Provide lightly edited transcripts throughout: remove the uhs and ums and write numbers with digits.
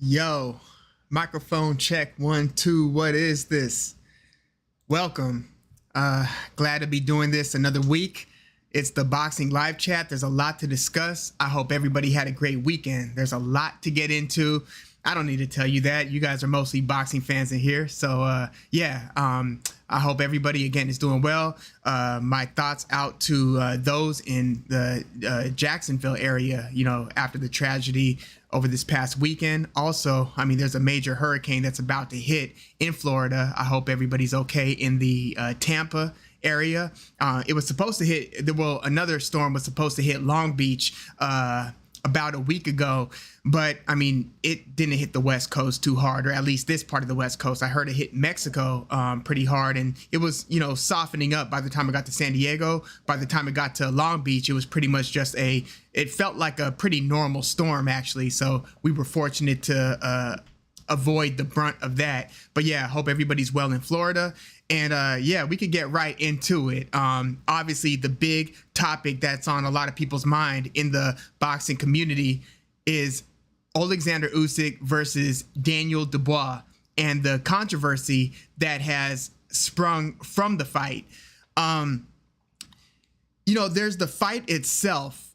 Yo, microphone check 1 2. What is this? Welcome. Glad to be doing this another week. It's the boxing live chat. There's a lot to discuss. I hope everybody had a great weekend. There's a lot to get into. I don't need to tell you that. You guys are mostly boxing fans in here. So I hope everybody again is doing well. My thoughts out to those in the Jacksonville area, after the tragedy over this past weekend. Also, I mean, there's a major hurricane that's about to hit in Florida. I hope everybody's okay in the Tampa area. It was supposed to hit, another storm was supposed to hit Long Beach about a week ago, but I mean, it didn't hit the West Coast too hard, or at least this part of the West Coast. I heard it hit Mexico pretty hard, and it was, softening up by the time it got to San Diego. By the time it got to Long Beach, it was pretty much just it felt like a pretty normal storm, actually. So we were fortunate to avoid the brunt of that. But yeah, I hope everybody's well in Florida. And we could get right into it. Obviously, the big topic that's on a lot of people's mind in the boxing community is Alexander Usyk versus Daniel Dubois and the controversy that has sprung from the fight. There's the fight itself.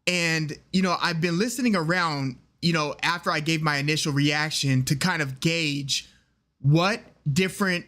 And, I've been listening around, after I gave my initial reaction to kind of gauge what different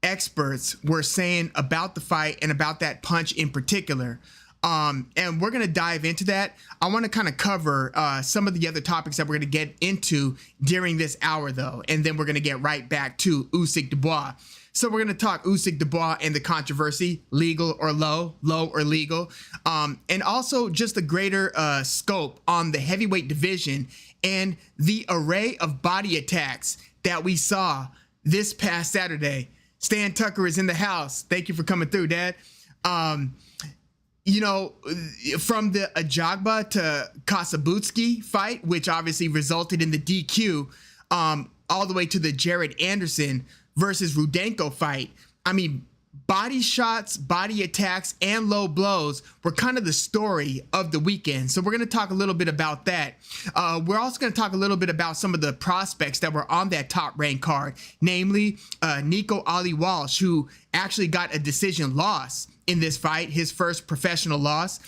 experts were saying about the fight and about that punch in particular. And we're going to dive into that. I want to kind of cover some of the other topics that we're going to get into during this hour, though. And then we're going to get right back to Usyk-DuBois. So we're going to talk Usyk-DuBois and the controversy, legal or low or legal. And also just the greater scope on the heavyweight division and the array of body attacks that we saw this past Saturday. Stan Tucker is in the house. Thank you for coming through, Dad. From the Ajagba to Kasabutsky fight, which obviously resulted in the DQ, all the way to the Jared Anderson versus Rudenko fight. I mean, body shots, body attacks, and low blows were kind of the story of the weekend. So we're going to talk a little bit about that. We're also going to talk a little bit about some of the prospects that were on that top ranked card, namely Nico Ali Walsh, who actually got a decision loss in this fight, his first professional loss.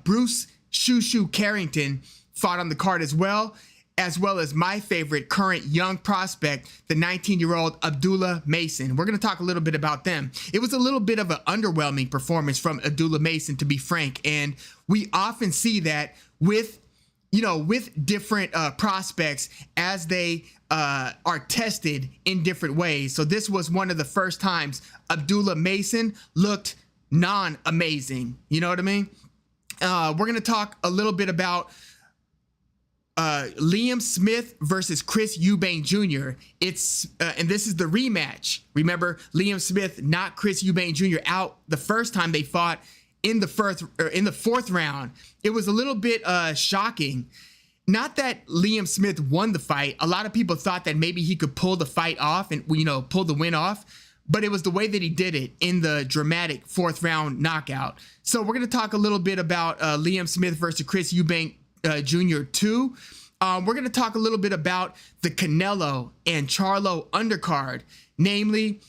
Bruce Shushu Carrington fought on the card as well as my favorite current young prospect, the 19-year-old Abdullah Mason. We're going to talk a little bit about them. It was a little bit of an underwhelming performance from Abdullah Mason, to be frank, and we often see that with different prospects as they are tested in different ways. So this was one of the first times Abdullah Mason looked non-amazing. You know what I mean? We're going to talk a little bit about Liam Smith versus Chris Eubank Jr. And this is the rematch. Remember, Liam Smith knocked Chris Eubank Jr. out the first time they fought in the fourth round. It was a little bit shocking. Not that Liam Smith won the fight. A lot of people thought that maybe he could pull the fight off and pull the win off. But it was the way that he did it in the dramatic fourth round knockout. So we're going to talk a little bit about Liam Smith versus Chris Eubank Jr. too. We're going to talk a little bit about the Canelo and Charlo undercard, namely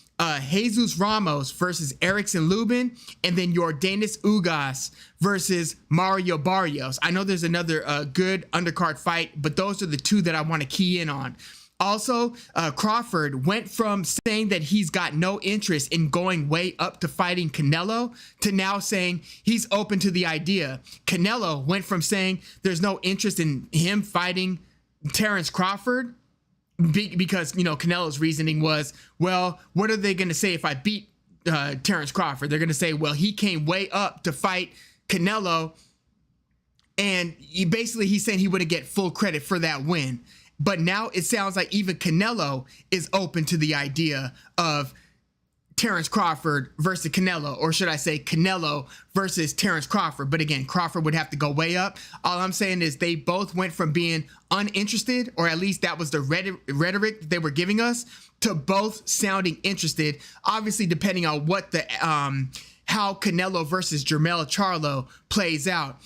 Jesus Ramos versus Erickson Lubin, and then Yordenis Ugas versus Mario Barrios. I know there's another good undercard fight, but those are the two that I want to key in on. Also, Crawford went from saying that he's got no interest in going way up to fighting Canelo to now saying he's open to the idea. Canelo went from saying there's no interest in him fighting Terrence Crawford because, Canelo's reasoning was, well, what are they going to say if I beat Terrence Crawford? They're going to say, well, he came way up to fight Canelo, and he's saying he wouldn't get full credit for that win. But now it sounds like even Canelo is open to the idea of Terrence Crawford versus Canelo, or should I say Canelo versus Terrence Crawford. But again, Crawford would have to go way up. All I'm saying is they both went from being uninterested, or at least that was the rhetoric that they were giving us, to both sounding interested, obviously depending on what how Canelo versus Jermell Charlo plays out.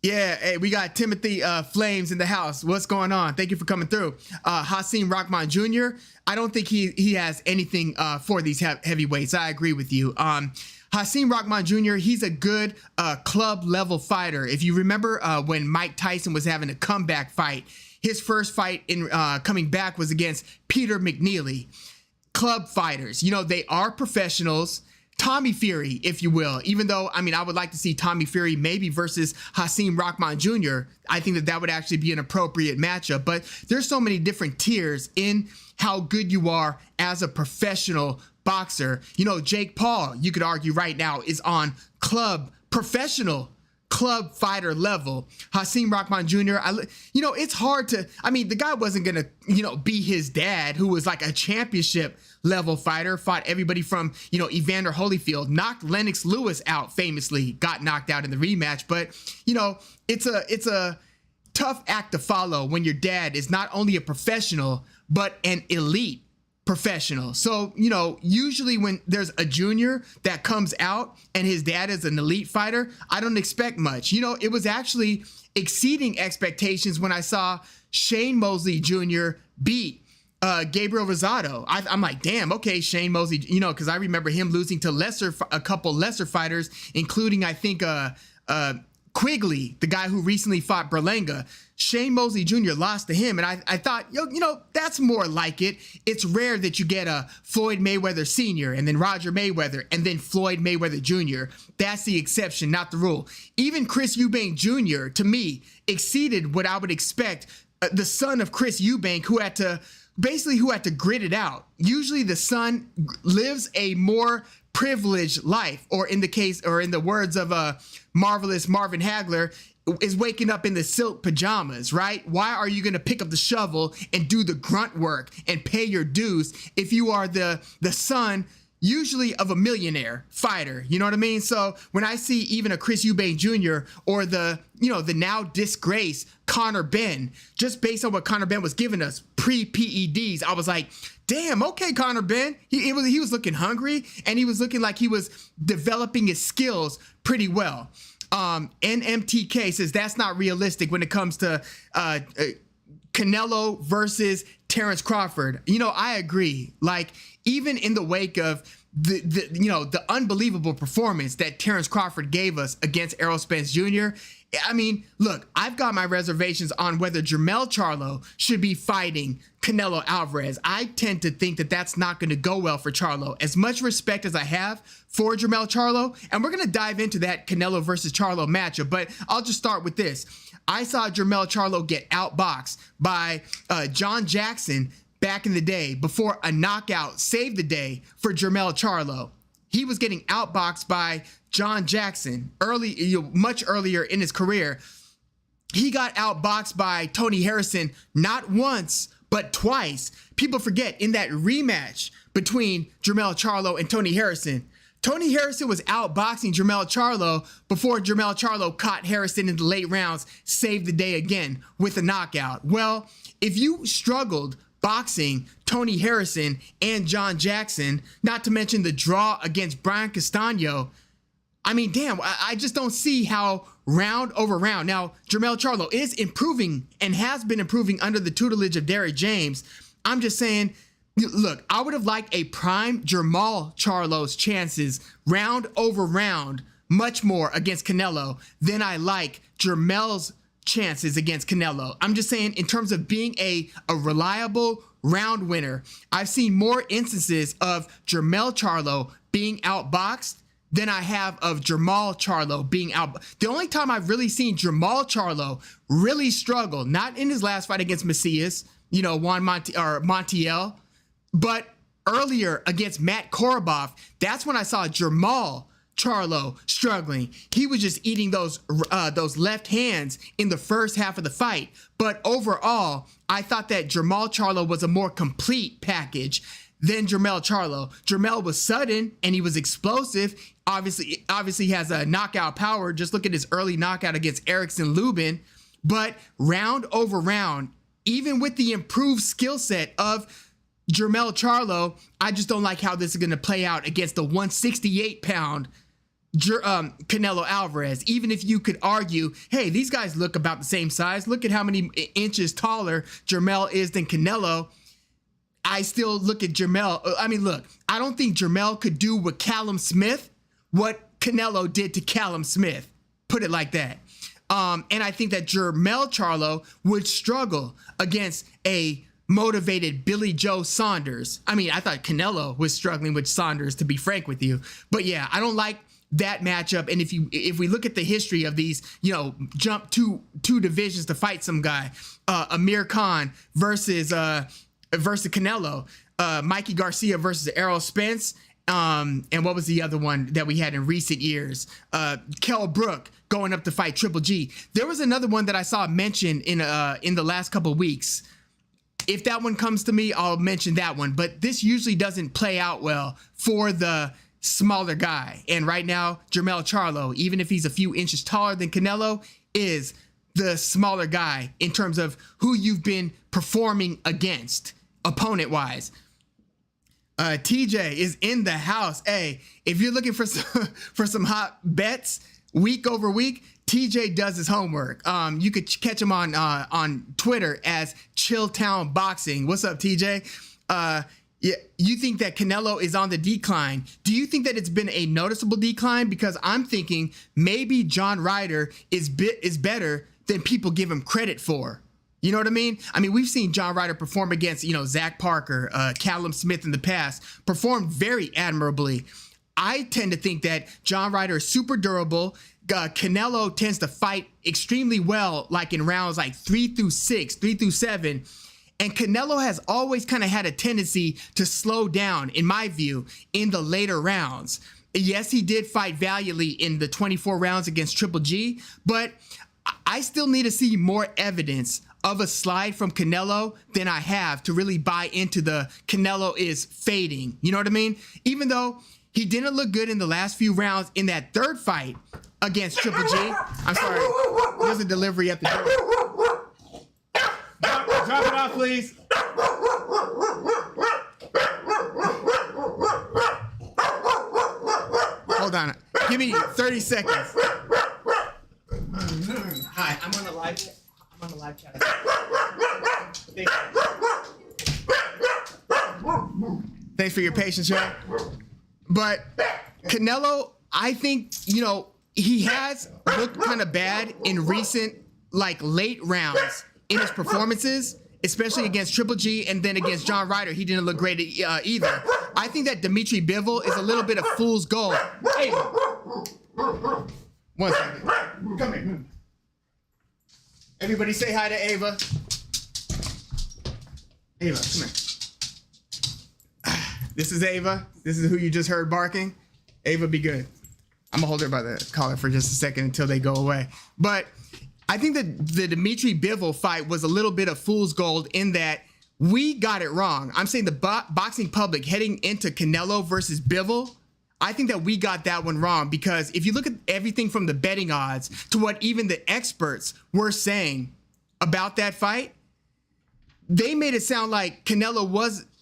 Yeah, hey, we got Timothy Flames in the house. What's going on? Thank you for coming through. Hasim Rahman Jr., I don't think he has anything for these heavyweights. I agree with you. Hasim Rahman Jr., he's a good club level fighter. If you remember when Mike Tyson was having a comeback fight, his first fight in coming back was against Peter McNeely. Club fighters, you know, they are professionals. Tommy Fury, if you will, even though, I mean, I would like to see Tommy Fury maybe versus Hasim Rahman Jr. I think that would actually be an appropriate matchup, but there's so many different tiers in how good you are as a professional boxer. You know, Jake Paul, you could argue right now, is on professional club fighter level. Hasim Rahman Jr., you know, it's hard to, I mean, the guy wasn't going to, you know, be his dad, who was like a championship level fighter, fought everybody from, you know, Evander Holyfield, knocked Lennox Lewis out famously, got knocked out in the rematch. But, you know, it's a tough act to follow when your dad is not only a professional, but an elite professional. So, you know, usually when there's a junior that comes out and his dad is an elite fighter, I don't expect much. You know, it was actually exceeding expectations when I saw Shane Mosley Jr. beat Gabriel Rosado. I'm like, damn, okay, Shane Mosley, you know, because I remember him losing to a couple lesser fighters, including, I think, Quigley, the guy who recently fought Berlanga. Shane Mosley Jr. lost to him, and I thought, you know, that's more like it. It's rare that you get a Floyd Mayweather Sr. and then Roger Mayweather and then Floyd Mayweather Jr. That's the exception, not the rule. Even Chris Eubank Jr., to me, exceeded what I would expect. The son of Chris Eubank, who had to grit it out. Usually the son lives a more privileged life, or in the words of marvelous Marvin Hagler, is waking up in the silk pajamas, right? Why are you going to pick up the shovel and do the grunt work and pay your dues if you are the son usually of a millionaire fighter? You know what I mean? So when I see even a Chris Eubank Jr. or the now disgraced Conor Benn, just based on what Conor Benn was giving us pre-PEDs, I was like, damn, okay, Conor Benn. He was looking hungry, and he was looking like he was developing his skills pretty well. NMTK says that's not realistic when it comes to Canelo versus Terrence Crawford. You know, I agree. Like, even in the wake of the unbelievable performance that Terrence Crawford gave us against Errol Spence Jr., I mean, look, I've got my reservations on whether Jermell Charlo should be fighting Canelo Alvarez. I tend to think that that's not going to go well for Charlo. As much respect as I have for Jermell Charlo, and we're going to dive into that Canelo versus Charlo matchup, but I'll just start with this. I saw Jermell Charlo get outboxed by John Jackson back in the day before a knockout saved the day for Jermell Charlo. He was getting outboxed by John Jackson much earlier in his career. He got outboxed by Tony Harrison not once, but twice. People forget, in that rematch between Jermell Charlo and Tony Harrison was outboxing Jermell Charlo before Jermell Charlo caught Harrison in the late rounds, saved the day again with a knockout. Well, if you struggled boxing Tony Harrison and John Jackson, not to mention the draw against Brian Castano, I mean, damn, I just don't see how round over round. Now, Jermell Charlo is improving and has been improving under the tutelage of Derrick James. I'm just saying, look, I would have liked a prime Jermell Charlo's chances round over round much more against Canelo than I like Jermell's chances against Canelo. I'm just saying, in terms of being a reliable round winner, I've seen more instances of Jermell Charlo being outboxed than I have of Jermall Charlo being out. The only time I've really seen Jermall Charlo really struggle, not in his last fight against Macias, Montiel, but earlier against Matt Korobov, that's when I saw Jermall Charlo struggling. He was just eating those left hands in the first half of the fight. But overall, I thought that Jermall Charlo was a more complete package than Jermell Charlo. Jermell was sudden and he was explosive. Obviously has a knockout power. Just look at his early knockout against Erickson Lubin. But round over round, even with the improved skill set of Jermell Charlo, I just don't like how this is going to play out against the 168-pound Canelo Alvarez, even if you could argue, hey, these guys look about the same size. Look at how many inches taller Jermell is than Canelo. I still look at Jermell. I mean, look, I don't think Jermell could do with Callum Smith what Canelo did to Callum Smith. Put it like that. And I think that Jermell Charlo would struggle against a motivated Billy Joe Saunders. I mean, I thought Canelo was struggling with Saunders, to be frank with you. But yeah, I don't like that matchup. And if we look at the history of these, jump two divisions to fight some guy, Amir Khan versus Canelo, Mikey Garcia versus Errol Spence. And what was the other one that we had in recent years? Kell Brook going up to fight Triple G. There was another one that I saw mentioned in the last couple of weeks. If that one comes to me, I'll mention that one. But this usually doesn't play out well for the smaller guy. And right now, Jermell Charlo, even if he's a few inches taller than Canelo, is the smaller guy in terms of who you've been performing against, opponent-wise. TJ is in the house. Hey, if you're looking for some hot bets week over week, TJ does his homework. You could catch him on Twitter as Chilltown Boxing. What's up, TJ? Yeah, you think that Canelo is on the decline. Do you think that it's been a noticeable decline? Because I'm thinking maybe John Ryder is better than people give him credit for. You know what I mean? I mean, we've seen John Ryder perform against, Zach Parker, Callum Smith in the past, performed very admirably. I tend to think that John Ryder is super durable. Canelo tends to fight extremely well, like in rounds like 3 through 6, 3 through 7. And Canelo has always kind of had a tendency to slow down, in my view, in the later rounds. Yes, he did fight valiantly in the 24 rounds against Triple G, but I still need to see more evidence of a slide from Canelo than I have to really buy into the Canelo is fading. You know what I mean? Even though he didn't look good in the last few rounds in that third fight against Triple G. I'm sorry. There's a delivery at the door. Drop it off, please. Hold on. Give me 30 seconds. Hi, I'm on the live chat. Thanks for your patience, y'all. But Canelo, I think, he has looked kind of bad in recent, late rounds in his performances, especially against Triple G and then against John Ryder. He didn't look great either. I think that Dimitri Bivol is a little bit of fool's gold. Hey, 1 second. Come here. Everybody say hi to Ava. Ava, come here. This is Ava. This is who you just heard barking. Ava, be good. I'm gonna hold her by the collar for just a second until they go away. But I think that the Dimitri Bivol fight was a little bit of fool's gold in that we got it wrong. I'm saying the boxing public heading into Canelo versus Bivol, I think that we got that one wrong, because if you look at everything from the betting odds to what even the experts were saying about that fight, they made it sound like Canelo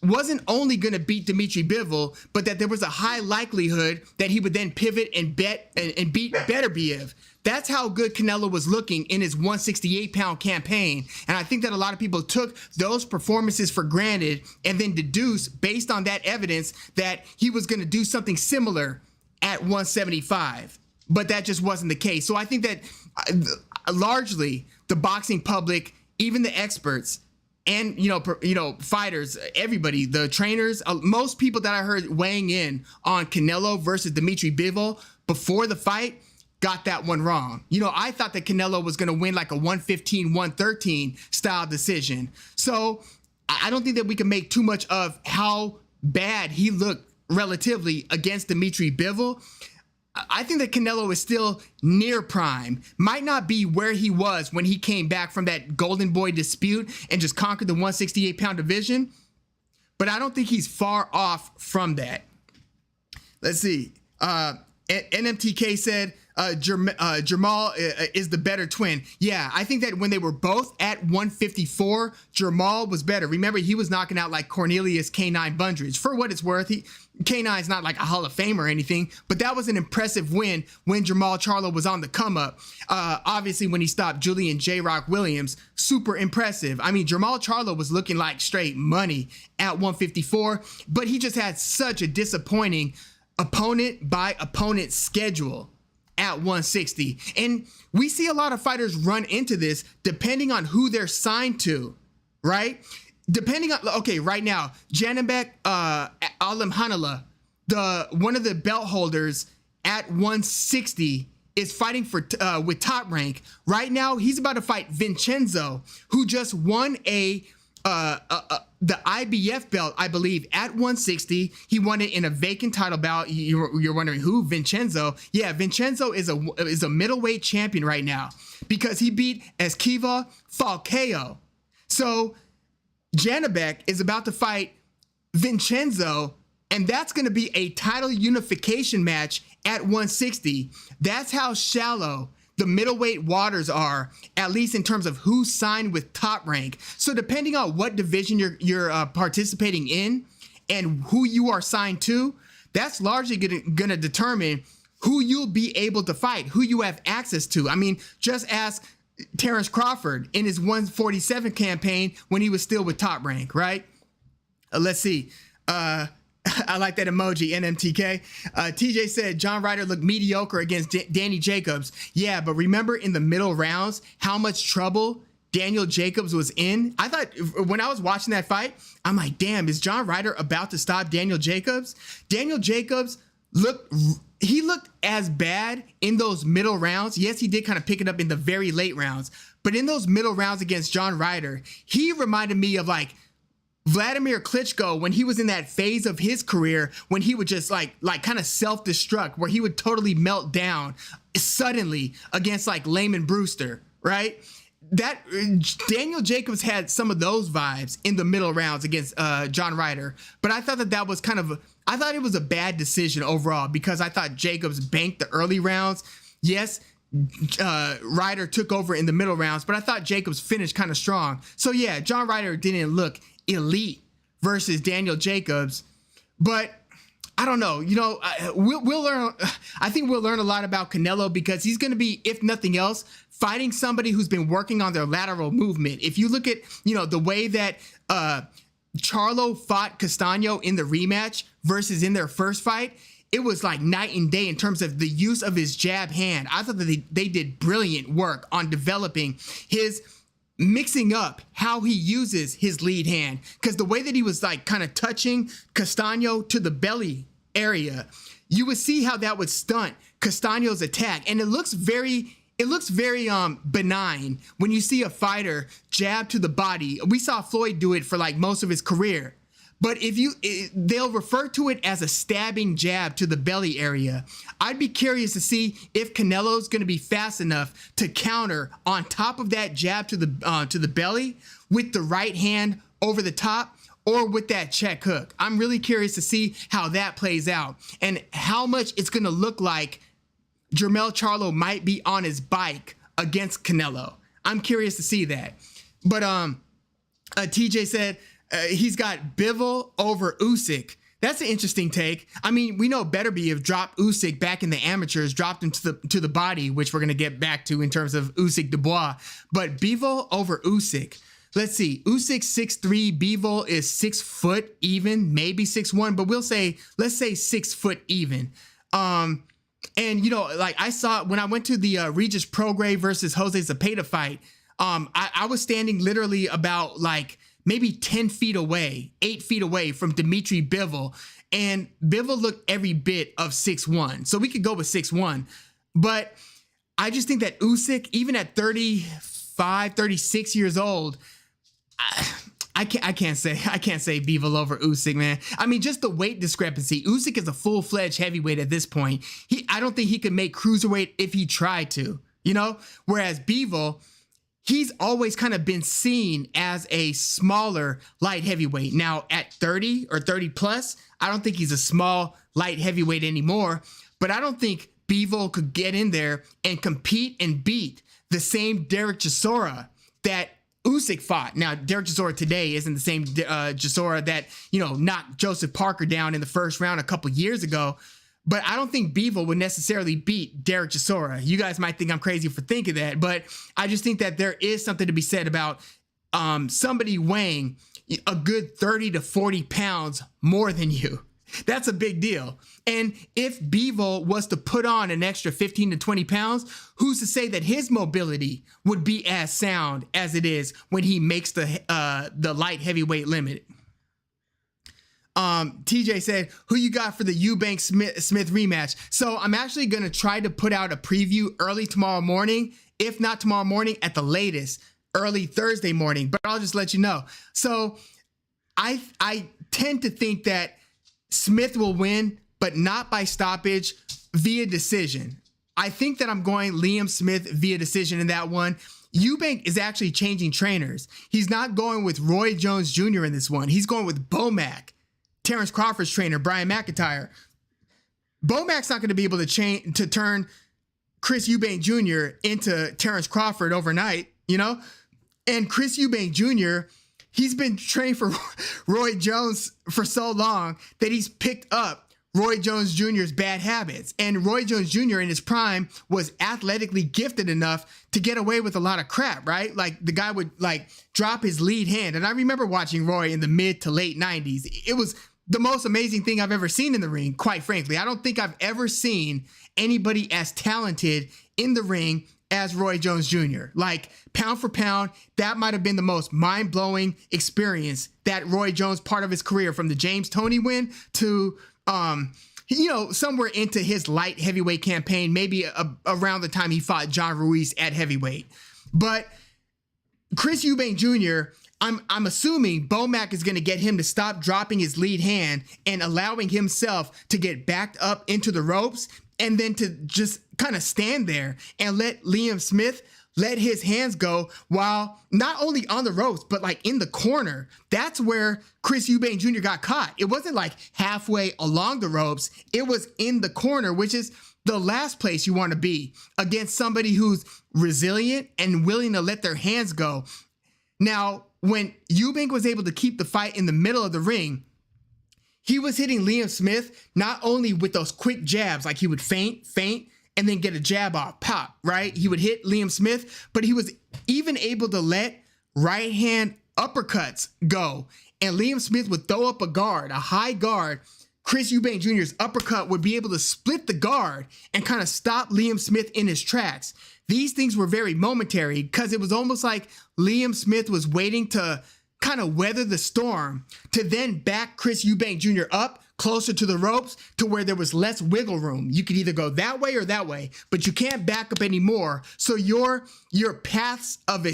wasn't only going to beat Dimitri Bivol, but that there was a high likelihood that he would then pivot and bet and beat Beterbiev. That's how good Canelo was looking in his 168-pound campaign. And I think that a lot of people took those performances for granted and then deduced, based on that evidence, that he was going to do something similar at 175. But that just wasn't the case. So I think that largely the boxing public, even the experts, and fighters, everybody, the trainers, most people that I heard weighing in on Canelo versus Dimitri Bivol before the fight got that one wrong. I thought that Canelo was going to win like a 115-113 style decision. So I don't think that we can make too much of how bad he looked relatively against Dimitri Bivol. I think that Canelo is still near prime. Might not be where he was when he came back from that Golden Boy dispute and just conquered the 168-pound division, but I don't think he's far off from that. Let's see. NMTK said, Jamal is the better twin. Yeah, I think that when they were both at 154, Jamal was better. Remember, he was knocking out like Cornelius K9 Bundridge. For what it's worth, K9 is not like a Hall of Fame or anything, but that was an impressive win when Jamal Charlo was on the come up. Obviously, when he stopped Julian J. Rock Williams, super impressive. I mean, Jamal Charlo was looking like straight money at 154, but he just had such a disappointing opponent by opponent schedule at 160. And we see a lot of fighters run into this depending on who they're signed to, right? Depending on, okay, right now, Janibek Alimhanala, one of the belt holders at 160, is fighting for with Top Rank. Right now, he's about to fight Vincenzo, who just won the IBF belt, I believe, at 160. He won it in a vacant title bout. You're wondering who? Vincenzo. Yeah, Vincenzo is a middleweight champion right now because he beat Esquiva Falcao. So Janibek is about to fight Vincenzo, and that's going to be a title unification match at 160. That's how shallow the middleweight waters are, at least in terms of who signed with Top Rank. So depending on what division you're participating in and who you are signed to, that's largely going to determine who you'll be able to fight, who you have access to. I mean, just ask Terrence Crawford in his 147 campaign when he was still with Top Rank, right? Let's see. I like that emoji, NMTK. TJ said John Ryder looked mediocre against Danny Jacobs. Yeah, but remember in the middle rounds how much trouble Daniel Jacobs was in? I thought when I was watching that fight, I'm like, damn, is John Ryder about to stop Daniel Jacobs? Daniel Jacobs looked as bad in those middle rounds. Yes, he did kind of pick it up in the very late rounds, but in those middle rounds against John Ryder, he reminded me of like Vladimir Klitschko when he was in that phase of his career when he would just like kind of self-destruct, where he would totally melt down suddenly against like Layman Brewster, right? That Daniel Jacobs had some of those vibes in the middle rounds against John Ryder, but I thought that was I thought it was a bad decision overall because I thought Jacobs banked the early rounds. Yes, Ryder took over in the middle rounds, but I thought Jacobs finished kind of strong. So yeah, John Ryder didn't look elite versus Daniel Jacobs, but I don't know. You know, we'll learn. I think we'll learn a lot about Canelo because he's going to be, if nothing else, fighting somebody who's been working on their lateral movement. If you look at, you know, the way that Charlo fought Castaño in the rematch versus in their first fight, it was like night and day in terms of the use of his jab hand. I thought that they did brilliant work on developing his mixing up how he uses his lead hand, because the way that he was like kind of touching Castaño to the belly area, you would see how that would stunt Castaño's attack, and it looks very benign when you see a fighter jab to the body. We saw Floyd do it for like most of his career, but they'll refer to it as a stabbing jab to the belly area. I'd be curious to see if Canelo's going to be fast enough to counter on top of that jab to the belly with the right hand over the top or with that check hook. I'm really curious to see how that plays out and how much it's going to look like Jermell Charlo might be on his bike against Canelo. I'm curious to see that. But TJ said he's got Bivol over Usyk. That's an interesting take. I mean, we know Beterbiev dropped Usyk back in the amateurs, dropped him to the body, which we're going to get back to in terms of Usyk-DuBois. But Bivol over Usyk. Let's see. Usyk 6'3", Bivol is 6 foot even, maybe 6'1", but let's say 6 foot even. And you know, like I saw when I went to the Regis Prograis versus Jose Zepeda fight, I was standing literally about like maybe 10 feet away, 8 feet away from Dmitry Bivol. And Bivol looked every bit of 6'1". So we could go with 6'1". But I just think that Usyk, even at 35, 36 years old, I can't say Bivol over Usyk, man. I mean, just the weight discrepancy. Usyk is a full-fledged heavyweight at this point. I don't think he could make cruiserweight if he tried to, you know? Whereas Bivol, he's always kind of been seen as a smaller light heavyweight. Now at 30 or 30 plus, I don't think he's a small light heavyweight anymore, but I don't think Bivol could get in there and compete and beat the same Derek Chisora that Usyk fought. Now, Derek Chisora today isn't the same Chisora that, knocked Joseph Parker down in the first round a couple years ago. But I don't think Bivol would necessarily beat Derek Chisora. You guys might think I'm crazy for thinking that, but I just think that there is something to be said about somebody weighing a good 30 to 40 pounds more than you. That's a big deal. And if Bivol was to put on an extra 15 to 20 pounds, who's to say that his mobility would be as sound as it is when he makes the light heavyweight limit? TJ said, who you got for the Eubank Smith rematch? So I'm actually going to try to put out a preview early tomorrow morning, if not tomorrow morning, at the latest, early Thursday morning, but I'll just let you know. So I tend to think that Smith will win, but not by stoppage, via decision. I think that I'm going Liam Smith via decision in that one. Eubank is actually changing trainers. He's not going with Roy Jones Jr. in this one. He's going with Bomac, Terrence Crawford's trainer, Brian McIntyre. Bomac's not going to be able to turn Chris Eubank Jr. into Terrence Crawford overnight, And Chris Eubank Jr., he's been trained for Roy Jones for so long that he's picked up Roy Jones Jr.'s bad habits. And Roy Jones Jr. in his prime was athletically gifted enough to get away with a lot of crap, right? Like the guy would drop his lead hand. And I remember watching Roy in the mid to late 90s. It was the most amazing thing I've ever seen in the ring, quite frankly. I don't think I've ever seen anybody as talented in the ring as Roy Jones Jr. Like, pound for pound, that might have been the most mind-blowing experience that Roy Jones part of his career, from the James Toney win to somewhere into his light heavyweight campaign, maybe around the time he fought John Ruiz at heavyweight. But Chris Eubank Jr., I'm assuming Bomac is going to get him to stop dropping his lead hand and allowing himself to get backed up into the ropes, and then to just kind of stand there and let Liam Smith let his hands go while not only on the ropes, but in the corner. That's where Chris Eubank Jr. got caught. It wasn't halfway along the ropes. It was in the corner, which is the last place you want to be against somebody who's resilient and willing to let their hands go. Now, when Eubank was able to keep the fight in the middle of the ring, he was hitting Liam Smith not only with those quick jabs, he would feint, and then get a jab off, pop, right? He would hit Liam Smith, but he was even able to let right hand uppercuts go. And Liam Smith would throw up a high guard. Chris Eubank Jr.'s uppercut would be able to split the guard and kind of stop Liam Smith in his tracks. These things were very momentary because it was almost like Liam Smith was waiting to kind of weather the storm to then back Chris Eubank Jr. up closer to the ropes to where there was less wiggle room. You could either go that way or that way, but you can't back up anymore. So your paths of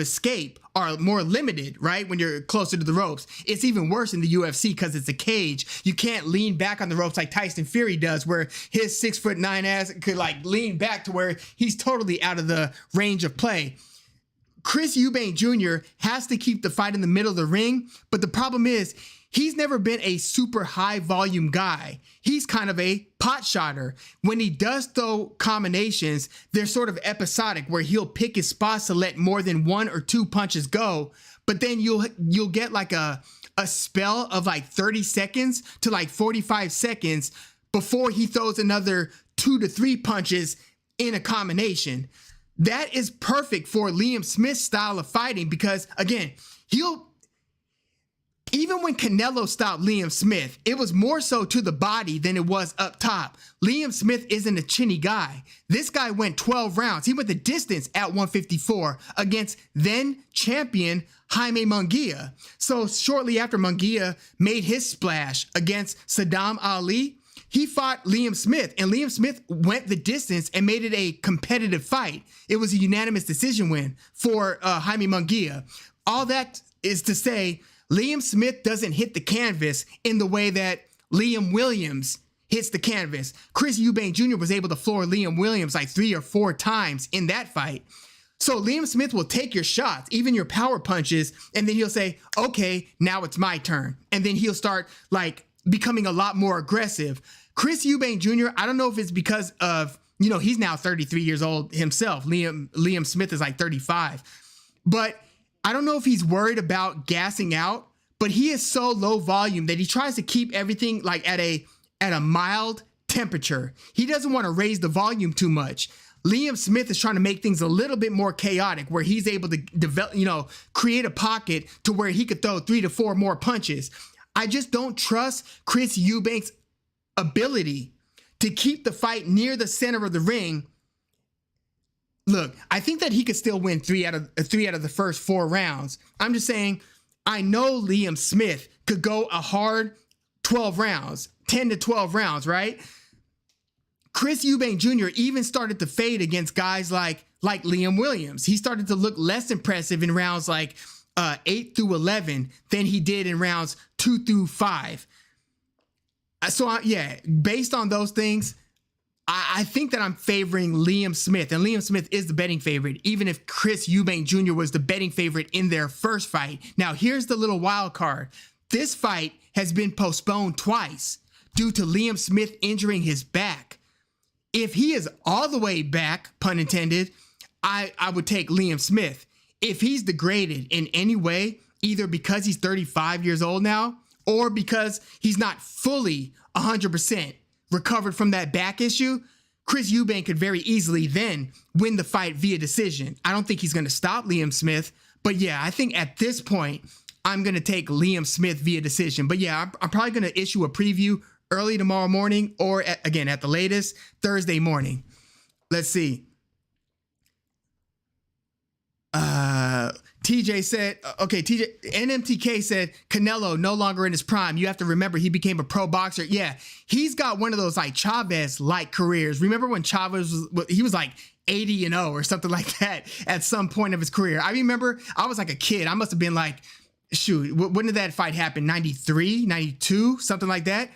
escape are more limited, right? When you're closer to the ropes. It's even worse in the UFC because it's a cage. You can't lean back on the ropes like Tyson Fury does, where his 6'9" ass could lean back to where he's totally out of the range of play. Chris Eubank Jr. has to keep the fight in the middle of the ring, but the problem is he's never been a super high volume guy. He's kind of a pot shotter. When he does throw combinations, they're sort of episodic, where he'll pick his spots to let more than one or two punches go, but then you'll get a spell of 30 seconds to 45 seconds before he throws another 2 to 3 punches in a combination. That is perfect for Liam Smith's style of fighting because, again, even when Canelo stopped Liam Smith, it was more so to the body than it was up top. Liam Smith isn't a chinny guy. This guy went 12 rounds. He went the distance at 154 against then champion Jaime Munguia. So shortly after Munguia made his splash against Saddam Ali, he fought Liam Smith, and Liam Smith went the distance and made it a competitive fight. It was a unanimous decision win for Jaime Munguia. All that is to say, Liam Smith doesn't hit the canvas in the way that Liam Williams hits the canvas. Chris Eubank Jr. was able to floor Liam Williams 3 or 4 times in that fight. So Liam Smith will take your shots, even your power punches, and then he'll say, okay, now it's my turn. And then he'll start becoming a lot more aggressive. Chris Eubank Jr., I don't know if it's because of, you know, he's now 33 years old himself. Liam Smith is like 35. But I don't know if he's worried about gassing out, but he is so low volume that he tries to keep everything like at a mild temperature. He doesn't want to raise the volume too much. Liam Smith is trying to make things a little bit more chaotic, where he's able to develop, you know, create a pocket to where he could throw 3 to 4 more punches. I just don't trust Chris Eubank's ability to keep the fight near the center of the ring. Look, I think that he could still win three out of the first 4 rounds. I'm just saying, I know Liam Smith could go a hard 12 rounds, 10 to 12 rounds, right? Chris Eubank Jr. even started to fade against guys like Liam Williams. He started to look less impressive in rounds like 8 through 11 than he did in rounds 2 through 5. So yeah, based on those things, I think that I'm favoring Liam Smith, and Liam Smith is the betting favorite, even if Chris Eubank Jr. was the betting favorite in their first fight. Now, here's the little wild card. This fight has been postponed twice due to Liam Smith injuring his back. If he is all the way back, pun intended, I would take Liam Smith. If he's degraded in any way, either because he's 35 years old now or because he's not fully 100% recovered from that back issue, Chris Eubank could very easily then win the fight via decision. I don't think he's going to stop Liam Smith, but yeah, I think at this point, I'm going to take Liam Smith via decision. But yeah, I'm probably going to issue a preview early tomorrow morning, or again, at the latest, Thursday morning. Let's see. TJ said, okay, NMTK said, Canelo no longer in his prime. You have to remember he became a pro boxer. Yeah, he's got one of those like Chavez-like careers. Remember when Chavez he was like 80-0 or something like that at some point of his career. I remember I was like a kid. I must have been like, shoot, when did that fight happen? 93, 92, something like that.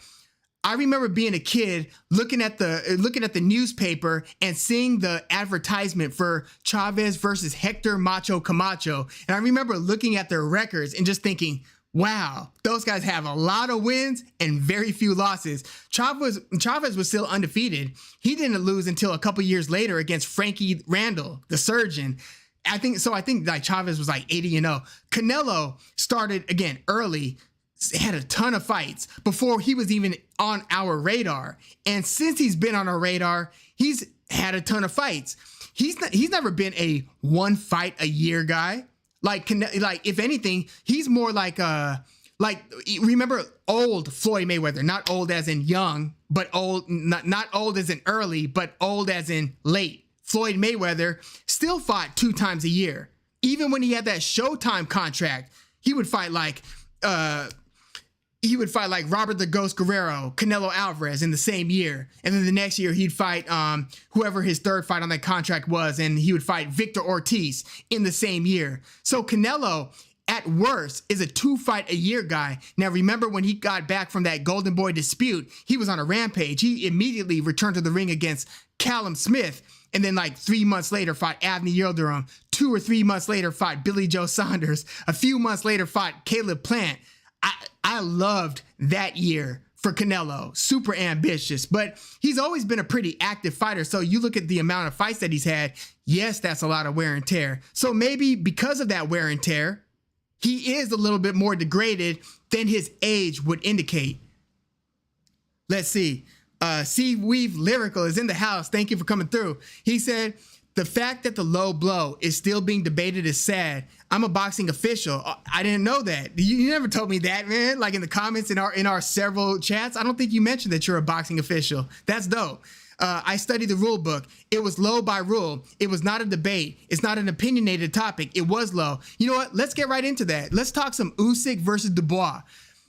I remember being a kid looking at the newspaper and seeing the advertisement for Chavez versus Hector Macho Camacho. And I remember looking at their records and just thinking, wow, those guys have a lot of wins and very few losses. Chavez was still undefeated. He didn't lose until a couple years later against Frankie Randall, the surgeon. I think like Chavez was like 80-0. Canelo started again early, had a ton of fights before he was even on our radar. And since he's been on our radar, he's had a ton of fights. He's never been a 1 fight a year guy. Like if anything, he's more like remember old Floyd Mayweather, not old as in young, but old, not old as in early, but old as in late. Floyd Mayweather still fought 2 times a year. Even when he had that Showtime contract, he would fight like Robert the Ghost Guerrero, Canelo Alvarez in the same year. And then the next year he'd fight whoever his third fight on that contract was, and he would fight Victor Ortiz in the same year. So Canelo, at worst, is a 2 fight a year guy. Now remember when he got back from that Golden Boy dispute, he was on a rampage. He immediately returned to the ring against Callum Smith, and then like 3 months later fought Avni Yildirim. 2 or 3 months later fought Billy Joe Saunders. A few months later fought Caleb Plant. I loved that year for Canelo. Super ambitious, but he's always been a pretty active fighter. So you look at the amount of fights that he's had. Yes, that's a lot of wear and tear. So maybe because of that wear and tear, he is a little bit more degraded than his age would indicate. Let's see. Weave Lyrical is in the house. Thank you for coming through. He said, the fact that the low blow is still being debated is sad. I'm a boxing official. I didn't know that. You never told me that, man. Like in the comments in our several chats, I don't think you mentioned that you're a boxing official. That's dope. I studied the rule book. It was low by rule. It was not a debate. It's not an opinionated topic. It was low. You know what? Let's get right into that. Let's talk some Usyk versus DuBois.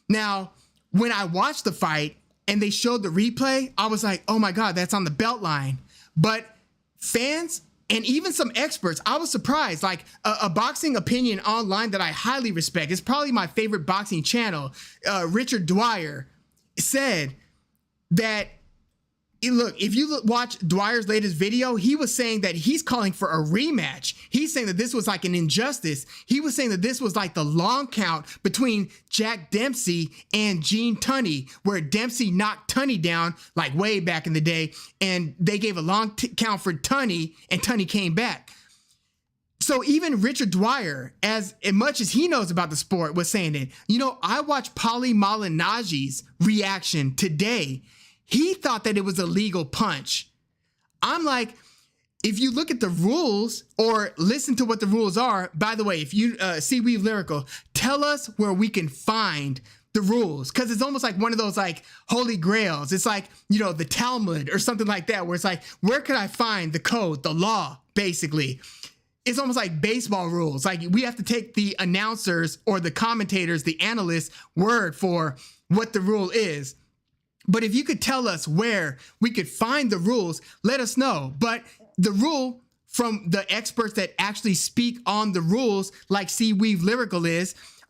Now, when I watched the fight and they showed the replay, I was like, oh my God, that's on the belt line. But fans and even some experts, I was surprised. Like a boxing opinion online that I highly respect, it's probably my favorite boxing channel, Richard Dwyer, said that Look, if you watch Dwyer's latest video, he was saying that he's calling for a rematch. He's saying that this was like an injustice. He was saying that this was like the long count between Jack Dempsey and Gene Tunney, where Dempsey knocked Tunney down like way back in the day, and they gave a long count for Tunney, and Tunney came back. So even Richard Dwyer, as much as he knows about the sport, was saying it. I watched Paulie Malignaggi's reaction today. He thought that it was a legal punch. I'm like, if you look at the rules or listen to what the rules are, by the way, if you see Weave Lyrical, tell us where we can find the rules. Cause it's almost like one of those like holy grails. It's like, the Talmud or something like that, where it's like, where could I find the code, the law, basically? It's almost like baseball rules. Like we have to take the announcers or the commentators, the analysts' word for what the rule is. But if you could tell us where we could find the rules, let us know. But the rule from the experts that actually speak on the rules, like C Weave Lyrical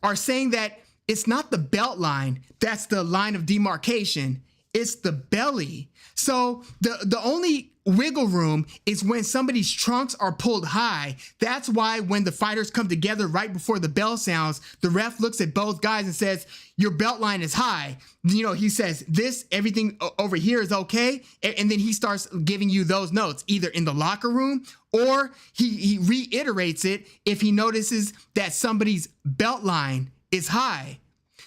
are saying that it's not the belt line that's the line of demarcation. It's the belly. So the only wiggle room is when somebody's trunks are pulled high. That's why when the fighters come together right before the bell sounds, the ref looks at both guys and says, your belt line is high. He says everything over here is okay. And then he starts giving you those notes either in the locker room or he reiterates it if he notices that somebody's belt line is high.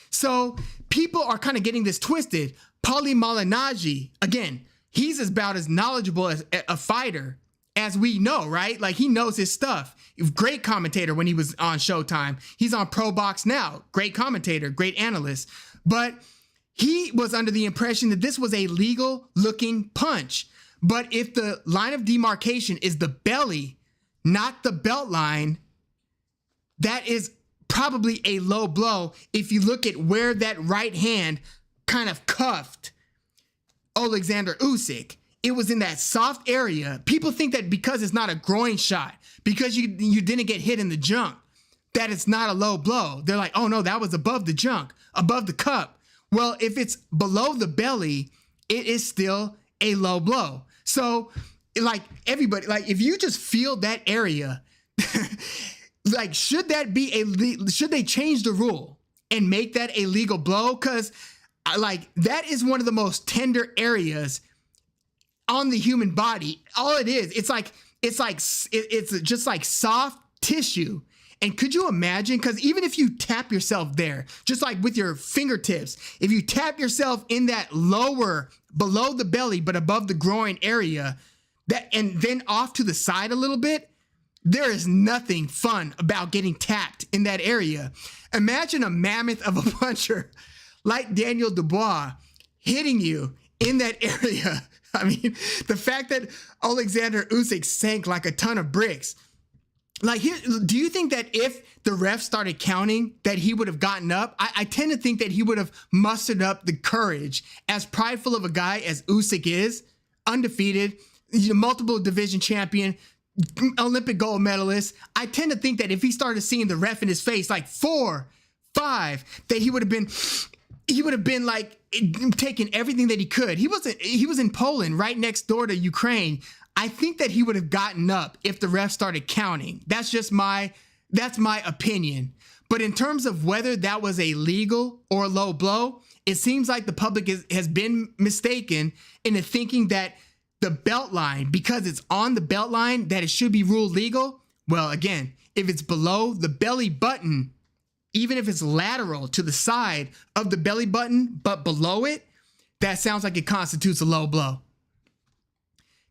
So people are kind of getting this twisted. Paulie Malignaggi, again, he's about as knowledgeable as a fighter as we know, right? Like he knows his stuff. Great commentator when he was on Showtime. He's on Pro Box now. Great commentator, great analyst. But he was under the impression that this was a legal looking punch. But if the line of demarcation is the belly, not the belt line, that is probably a low blow. If you look at where that right hand kind of cuffed Alexander Usyk, it was in that soft area. People think that because it's not a groin shot, because you didn't get hit in the junk, that it's not a low blow. They're like, oh no, that was above the junk, above the cup. Well, if it's below the belly, it is still a low blow. So like everybody, like if you just feel that area, like should they change the rule and make that a legal blow? Because like that is one of the most tender areas on the human body. All it is, it's just like soft tissue. And could you imagine? Because even if you tap yourself there, just like with your fingertips, if you tap yourself in that lower, below the belly, but above the groin area, and then off to the side a little bit, there is nothing fun about getting tapped in that area. Imagine a mammoth of a puncher like Daniel Dubois hitting you in that area. I mean, the fact that Alexander Usyk sank like a ton of bricks. Like, do you think that if the ref started counting that he would have gotten up? I tend to think that he would have mustered up the courage. As prideful of a guy as Usyk is, undefeated, multiple division champion, Olympic gold medalist, I tend to think that if he started seeing the ref in his face like 4, 5, that he would have been like taking everything that he could. He was in Poland, right next door to Ukraine. I think that he would have gotten up if the ref started counting. That's my opinion. But in terms of whether that was a legal or low blow, it seems like the public has been mistaken into thinking that the belt line, because it's on the belt line, that it should be ruled legal. Well, again, if it's below the belly button, even if it's lateral to the side of the belly button, but below it, that sounds like it constitutes a low blow.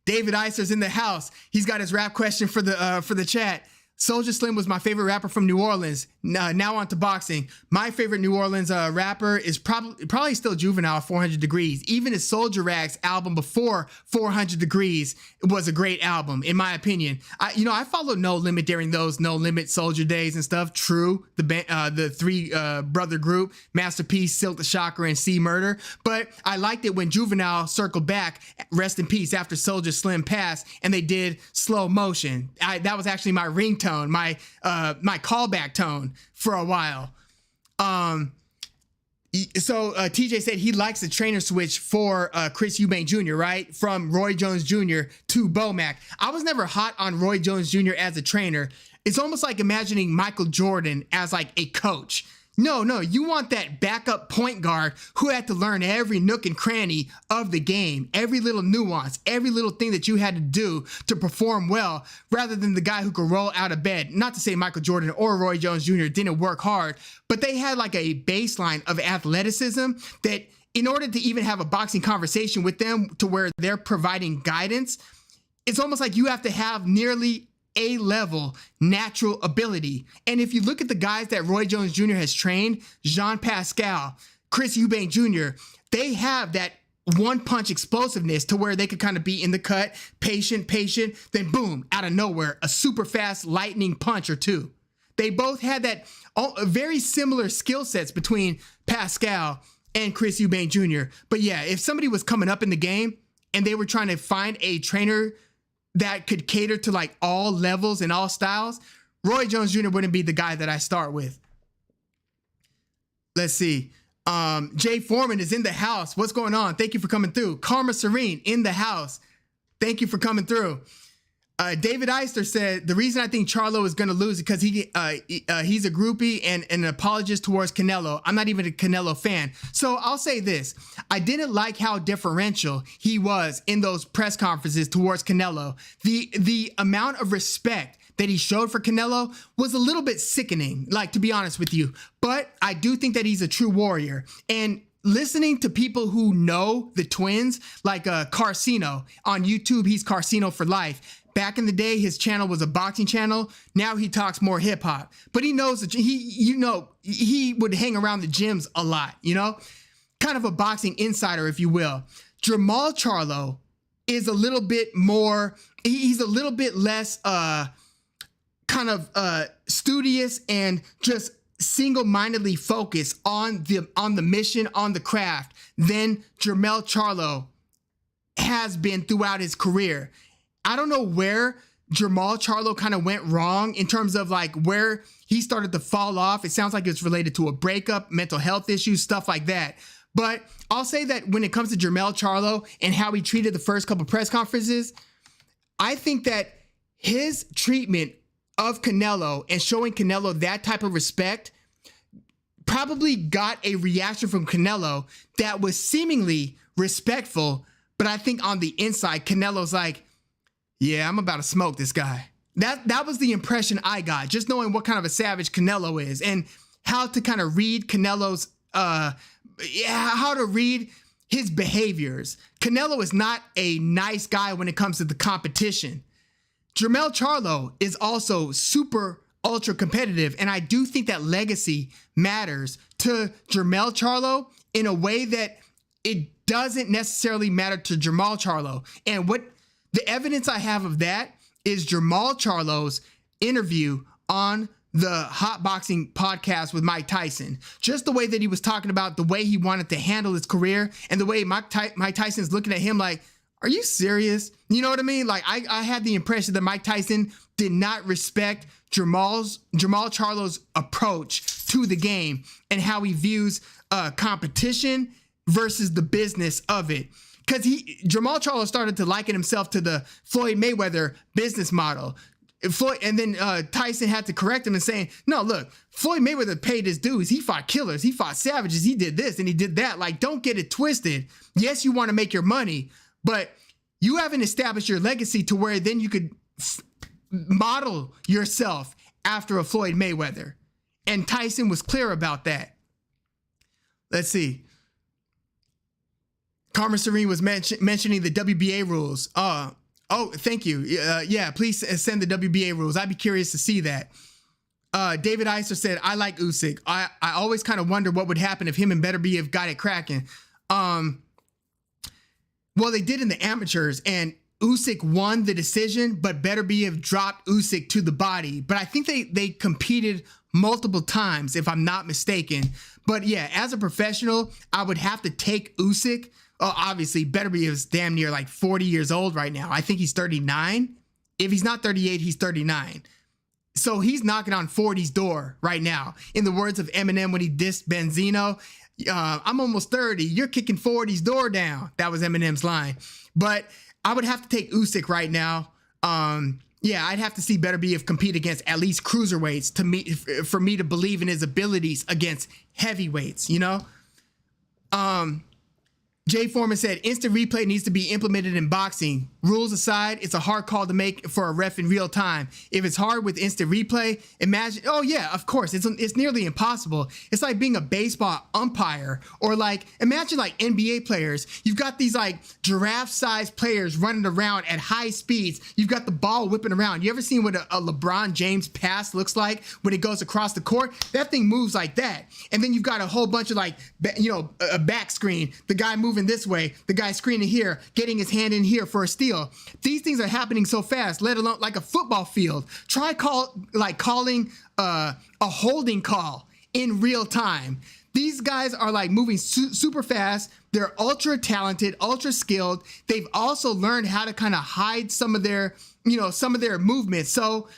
David Iser's in the house. He's got his rap question for the chat. Soulja Slim was my favorite rapper from New Orleans. Now on to boxing. My favorite New Orleans rapper is probably still Juvenile, 400 Degrees. Even his Soulja Rag's album before 400 Degrees was a great album, in my opinion. I followed No Limit during those No Limit Soulja days and stuff. True, the three brother group, Master P, Silk the Shocker, and C Murder. But I liked it when Juvenile circled back, rest in peace, after Soulja Slim passed, and they did Slow Motion. That was actually my ringtone, my callback tone for a while. So TJ said he likes the trainer switch for Chris Eubank Jr., right? From Roy Jones Jr. to Bomac. I was never hot on Roy Jones Jr. as a trainer. It's almost like imagining Michael Jordan as like a coach. No, you want that backup point guard who had to learn every nook and cranny of the game, every little nuance, every little thing that you had to do to perform well, rather than the guy who could roll out of bed. Not to say Michael Jordan or Roy Jones Jr. didn't work hard, but they had like a baseline of athleticism that in order to even have a boxing conversation with them to where they're providing guidance, it's almost like you have to have nearly A-level natural ability. And if you look at the guys that Roy Jones Jr. has trained, Jean Pascal, Chris Eubank Jr., they have that one-punch explosiveness to where they could kind of be in the cut, patient, then boom, out of nowhere, a super fast lightning punch or two. They both had that very similar skill sets between Pascal and Chris Eubank Jr. But yeah, if somebody was coming up in the game and they were trying to find a trainer that could cater to like all levels and all styles, Roy Jones Jr. wouldn't be the guy that I start with. Let's see. Jay Foreman is in the house. What's going on? Thank you for coming through. Karma Serene in the house. Thank you for coming through. David Eister said the reason I think Charlo is going to lose is because he's a groupie and an apologist towards Canelo. I'm not even a Canelo fan. So I'll say this. I didn't like how differential he was in those press conferences towards Canelo. The amount of respect that he showed for Canelo was a little bit sickening, like, to be honest with you. But I do think that he's a true warrior. And listening to people who know the twins, like Carcino on YouTube, he's Carcino for life. Back in the day, his channel was a boxing channel. Now he talks more hip hop, but he knows that he would hang around the gyms a lot, kind of a boxing insider, if you will. Jermall Charlo is a little bit more, he's a little bit less studious and just single-mindedly focused on the mission, on the craft than Jermall Charlo has been throughout his career. I don't know where Jermall Charlo kind of went wrong in terms of like where he started to fall off. It sounds like it's related to a breakup, mental health issues, stuff like that. But I'll say that when it comes to Jermall Charlo and how he treated the first couple press conferences, I think that his treatment of Canelo and showing Canelo that type of respect probably got a reaction from Canelo that was seemingly respectful. But I think on the inside, Canelo's like, yeah, I'm about to smoke this guy. That was the impression I got, just knowing what kind of a savage Canelo is and how to kind of read Canelo's, how to read his behaviors. Canelo is not a nice guy when it comes to the competition. Jermall Charlo is also super ultra competitive, and I do think that legacy matters to Jermall Charlo in a way that it doesn't necessarily matter to Jermall Charlo. And what the evidence I have of that is Jermall Charlo's interview on the Hot Boxing podcast with Mike Tyson. Just the way that he was talking about the way he wanted to handle his career and the way Mike Tyson's looking at him like, are you serious? You know what I mean? Like I had the impression that Mike Tyson did not respect Jermall Charlo's approach to the game and how he views competition versus the business of it. Because Jermall Charlo started to liken himself to the Floyd Mayweather business model. And then Tyson had to correct him and saying, no, look, Floyd Mayweather paid his dues. He fought killers. He fought savages. He did this and he did that. Like, don't get it twisted. Yes, you want to make your money, but you haven't established your legacy to where then you could model yourself after a Floyd Mayweather. And Tyson was clear about that. Let's see. Karma Serene was mentioning the WBA rules. Oh, thank you. Yeah, please send the WBA rules. I'd be curious to see that. David Eiser said, I like Usyk. I always kind of wonder what would happen if him and Beterbiev got it cracking. Well, they did in the amateurs, and Usyk won the decision, but Beterbiev dropped Usyk to the body. But I think they competed multiple times, if I'm not mistaken. But yeah, as a professional, I would have to take Usyk. Obviously, Beterbiev is damn near like 40 years old right now. I think he's 39. If he's not 38, he's 39. So he's knocking on 40's door right now. In the words of Eminem when he dissed Benzino, I'm almost 30. You're kicking 40's door down. That was Eminem's line. But I would have to take Usyk right now. Yeah, I'd have to see Beterbiev compete against at least cruiserweights for me to believe in his abilities against heavyweights, you know? Jay Foreman said, instant replay needs to be implemented in boxing. Rules aside, it's a hard call to make for a ref in real time. If it's hard with instant replay, imagine, oh yeah, of course, it's nearly impossible. It's like being a baseball umpire, or like, imagine like NBA players. You've got these like giraffe-sized players running around at high speeds. You've got the ball whipping around. You ever seen what a LeBron James pass looks like when it goes across the court? That thing moves like that. And then you've got a whole bunch of like, a back screen, the guy moving this way, the guy screening here, getting his hand in here for a steal. These things are happening so fast, let alone like a football field. Try calling a holding call in real time. These guys are like moving super fast. They're ultra talented, ultra skilled. They've also learned how to kind of hide some of their movements. So,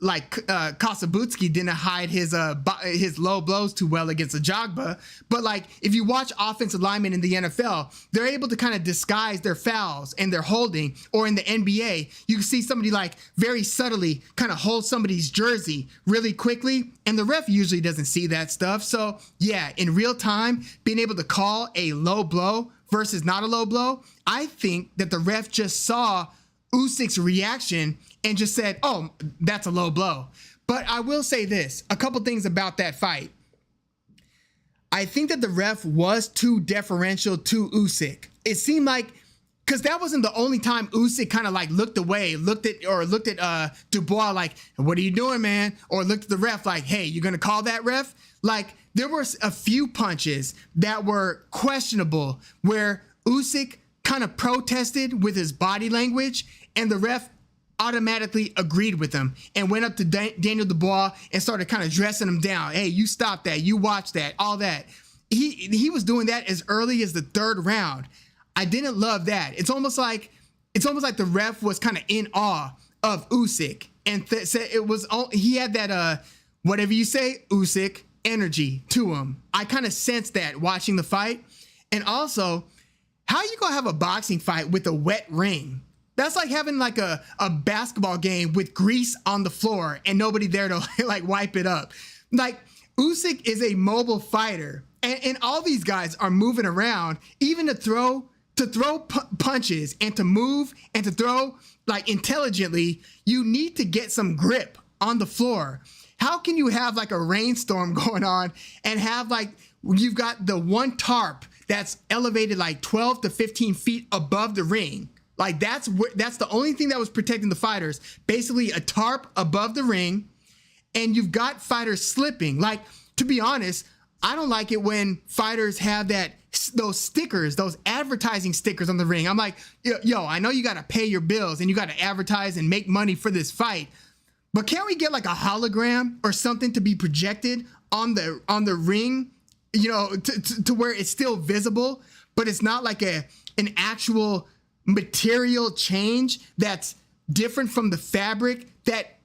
like Kasabutski didn't hide his low blows too well against Ajagba, but like if you watch offensive linemen in the NFL, they're able to kind of disguise their fouls and their holding. Or in the NBA, you can see somebody like very subtly kind of hold somebody's jersey really quickly, and the ref usually doesn't see that stuff. So yeah, in real time, being able to call a low blow versus not a low blow, I think that the ref just saw Usyk's reaction and just said, oh, that's a low blow. But I will say this, a couple things about that fight. I think that the ref was too deferential to Usyk. It seemed like, because that wasn't the only time Usyk kind of like looked away, looked at Dubois like, what are you doing, man? Or looked at the ref like, hey, you gonna call that, ref? Like, there were a few punches that were questionable where Usyk kind of protested with his body language, and the ref automatically agreed with him and went up to Daniel Dubois and started kind of dressing him down. Hey, you stop that. You watch that. All that. He was doing that as early as the third round. I didn't love that. It's almost like the ref was kind of in awe of Usyk and said he had that whatever you say, Usyk energy to him. I kind of sensed that watching the fight. And also, how you gonna have a boxing fight with a wet ring? That's like having like a basketball game with grease on the floor and nobody there to like wipe it up. Like, Usyk is a mobile fighter, and all these guys are moving around, even to throw punches and to move and to throw like intelligently. You need to get some grip on the floor. How can you have like a rainstorm going on and have like, you've got the one tarp that's elevated like 12 to 15 feet above the ring? Like, that's the only thing that was protecting the fighters. Basically a tarp above the ring, and you've got fighters slipping. Like, to be honest, I don't like it when fighters have those stickers, those advertising stickers on the ring. I'm like, yo, I know you got to pay your bills and you got to advertise and make money for this fight, but can't we get like a hologram or something to be projected on the ring, to where it's still visible, but it's not like an actual material change that's different from the fabric that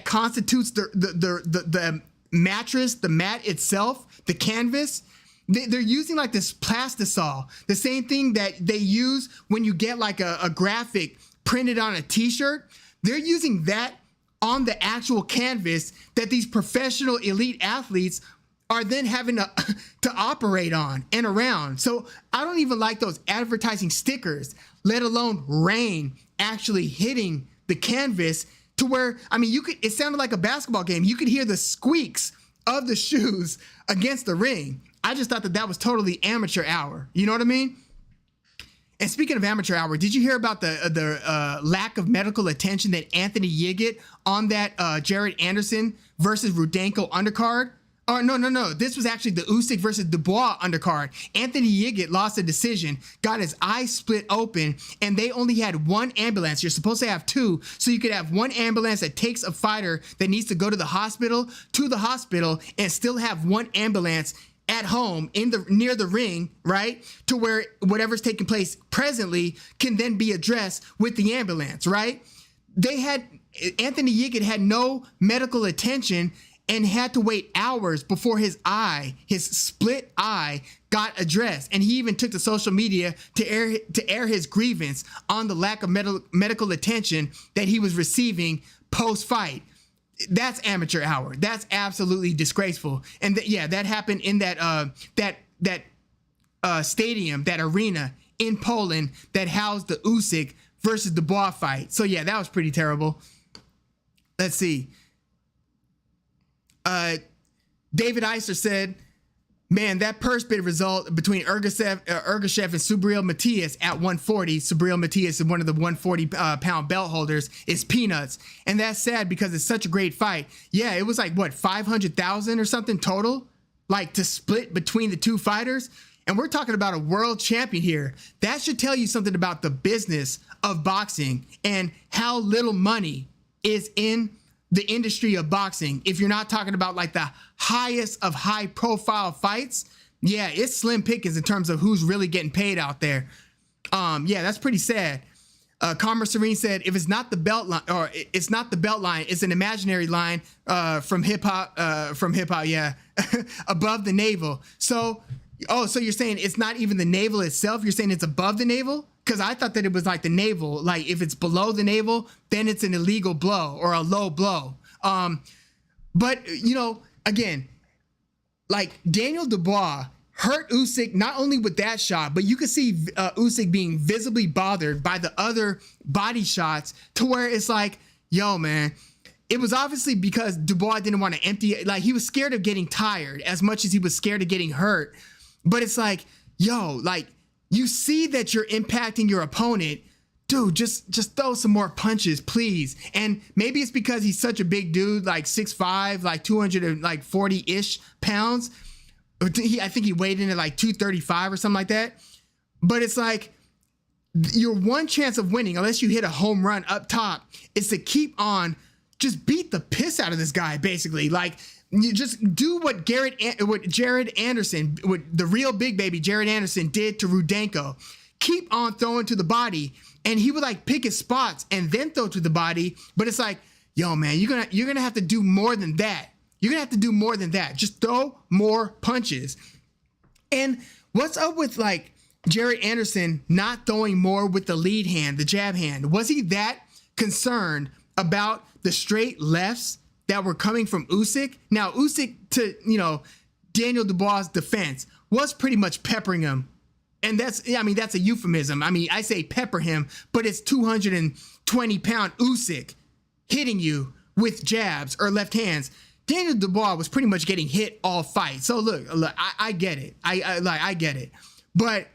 constitutes the mattress, the mat itself, the canvas. They're using like this plastisol, the same thing that they use when you get like a graphic printed on a t-shirt. They're using that on the actual canvas that these professional elite athletes are then having to operate on and around. So I don't even like those advertising stickers, let alone rain actually hitting the canvas, to where, I mean, it sounded like a basketball game. You could hear the squeaks of the shoes against the ring. I just thought that was totally amateur hour. You know what I mean? And speaking of amateur hour, did you hear about the lack of medical attention that Anthony Yiggett on that Jared Anderson versus Rudenko undercard? Oh, no. This was actually the Usyk versus Dubois undercard. Anthony Yiggett lost a decision, got his eyes split open, and they only had one ambulance. You're supposed to have two, so you could have one ambulance that takes a fighter that needs to go to the hospital, and still have one ambulance at home near the ring, right? To where whatever's taking place presently can then be addressed with the ambulance, right? Anthony Yiggett had no medical attention, and had to wait hours before his split eye, got addressed. And he even took to social media to air his grievance on the lack of medical attention that he was receiving post-fight. That's amateur hour. That's absolutely disgraceful. And that happened in that stadium, that arena in Poland that housed the Usyk versus Dubois fight. So yeah, that was pretty terrible. Let's see. David Eiser said, man, that purse bid result between Ergashev and Subriel Matias at 140. Subriel Matias is one of the 140 pound belt holders. Is peanuts. And that's sad because it's such a great fight. Yeah, it was like, what, 500,000 or something total? Like to split between the two fighters? And we're talking about a world champion here. That should tell you something about the business of boxing and how little money is in the industry of boxing. If you're not talking about like the highest of high profile fights, yeah, it's slim pickings in terms of who's really getting paid out there. Yeah, that's pretty sad. Commerce Serene said, if it's not the belt line, or it's not the belt line, it's an imaginary line from hip hop, yeah, above the navel. So you're saying it's not even the navel itself? You're saying it's above the navel? Because I thought that it was like the navel. Like if it's below the navel, then it's an illegal blow or a low blow. But you know, again, like Daniel Dubois hurt Usyk not only with that shot, but you could see Usyk being visibly bothered by the other body shots to where it's like, yo, man, it was obviously because Dubois didn't want to empty, like he was scared of getting tired as much as he was scared of getting hurt. But it's like, yo, like you see that you're impacting your opponent. Dude, just throw some more punches, please. And maybe it's because he's such a big dude, like 6'5", like 240-ish pounds. I think he weighed in at like 235 or something like that. But it's like your one chance of winning, unless you hit a home run up top, is to keep on, just beat the piss out of this guy, basically. Like, you just do what Jared Anderson, what the real big baby Jared Anderson did to Rudenko. Keep on throwing to the body, and he would like pick his spots and then throw to the body. But it's like, yo, man, you're gonna have to do more than that. You're gonna have to do more than that. Just throw more punches. And what's up with like Jared Anderson not throwing more with the lead hand, the jab hand? Was he that concerned about the straight lefts that were coming from Usyk? Now, Usyk, to, Daniel Dubois' defense, was pretty much peppering him. And that's a euphemism. I mean, I say pepper him, but it's 220-pound Usyk hitting you with jabs or left hands. Daniel Dubois was pretty much getting hit all fight. So look, I get it. I get it. But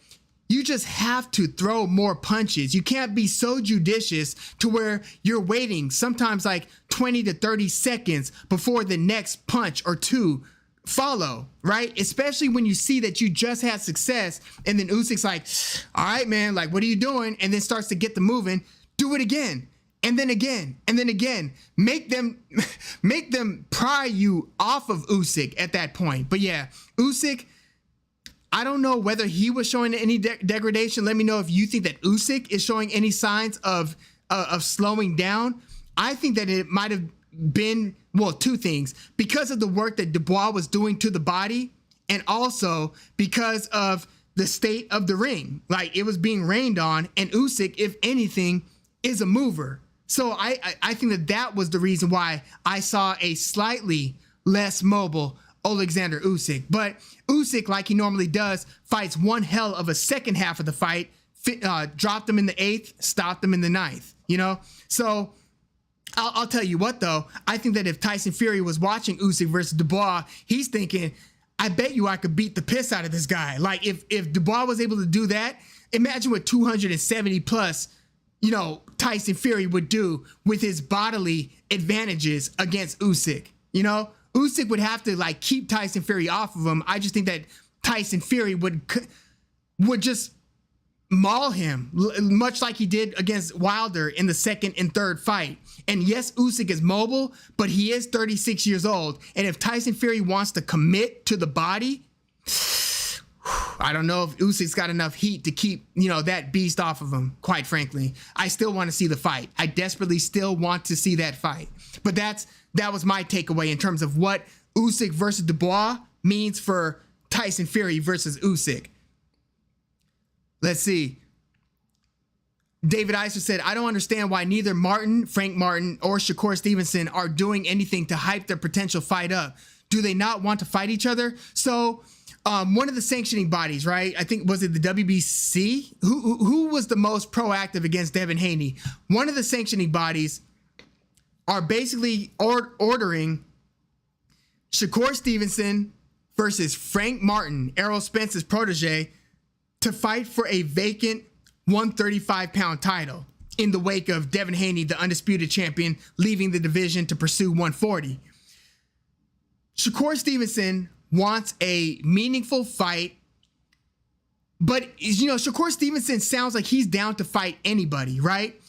you just have to throw more punches. You can't be so judicious to where you're waiting sometimes like 20 to 30 seconds before the next punch or two follow, right? Especially when you see that you just had success and then Usyk's like, all right, man, like, what are you doing? And then starts to get the moving. Do it again. And then again, and then again. Make them pry you off of Usyk at that point. But yeah, Usyk, I don't know whether he was showing any degradation. Let me know if you think that Usyk is showing any signs of slowing down. I think that it might have been, well, two things. Because of the work that Dubois was doing to the body, and also because of the state of the ring. Like, it was being rained on, and Usyk, if anything, is a mover. So I think that was the reason why I saw a slightly less mobile Alexander Usyk. But Usyk, like he normally does, fights one hell of a second half of the fight, dropped him in the 8th, stopped him in the 9th, So I'll tell you what, though. I think that if Tyson Fury was watching Usyk versus Dubois, he's thinking, I bet you I could beat the piss out of this guy. Like, if Dubois was able to do that, imagine what 270 plus, Tyson Fury would do with his bodily advantages against Usyk. Usyk would have to like keep Tyson Fury off of him. I just think that Tyson Fury would just maul him, much like he did against Wilder in the second and third fight. And yes, Usyk is mobile, but he is 36 years old. And if Tyson Fury wants to commit to the body, I don't know if Usyk's got enough heat to keep, that beast off of him, quite frankly. I still want to see the fight. I desperately still want to see that fight. But that was my takeaway in terms of what Usyk versus Dubois means for Tyson Fury versus Usyk. Let's see. David Iser said, I don't understand why neither Frank Martin, or Shakur Stevenson are doing anything to hype their potential fight up. Do they not want to fight each other? So one of the sanctioning bodies, right? I think, was it the WBC? Who was the most proactive against Devin Haney? One of the sanctioning bodies are basically ordering Shakur Stevenson versus Frank Martin, Errol Spence's protege, to fight for a vacant 135-pound title in the wake of Devin Haney, the undisputed champion, leaving the division to pursue 140. Shakur Stevenson wants a meaningful fight, but Shakur Stevenson sounds like he's down to fight anybody, right?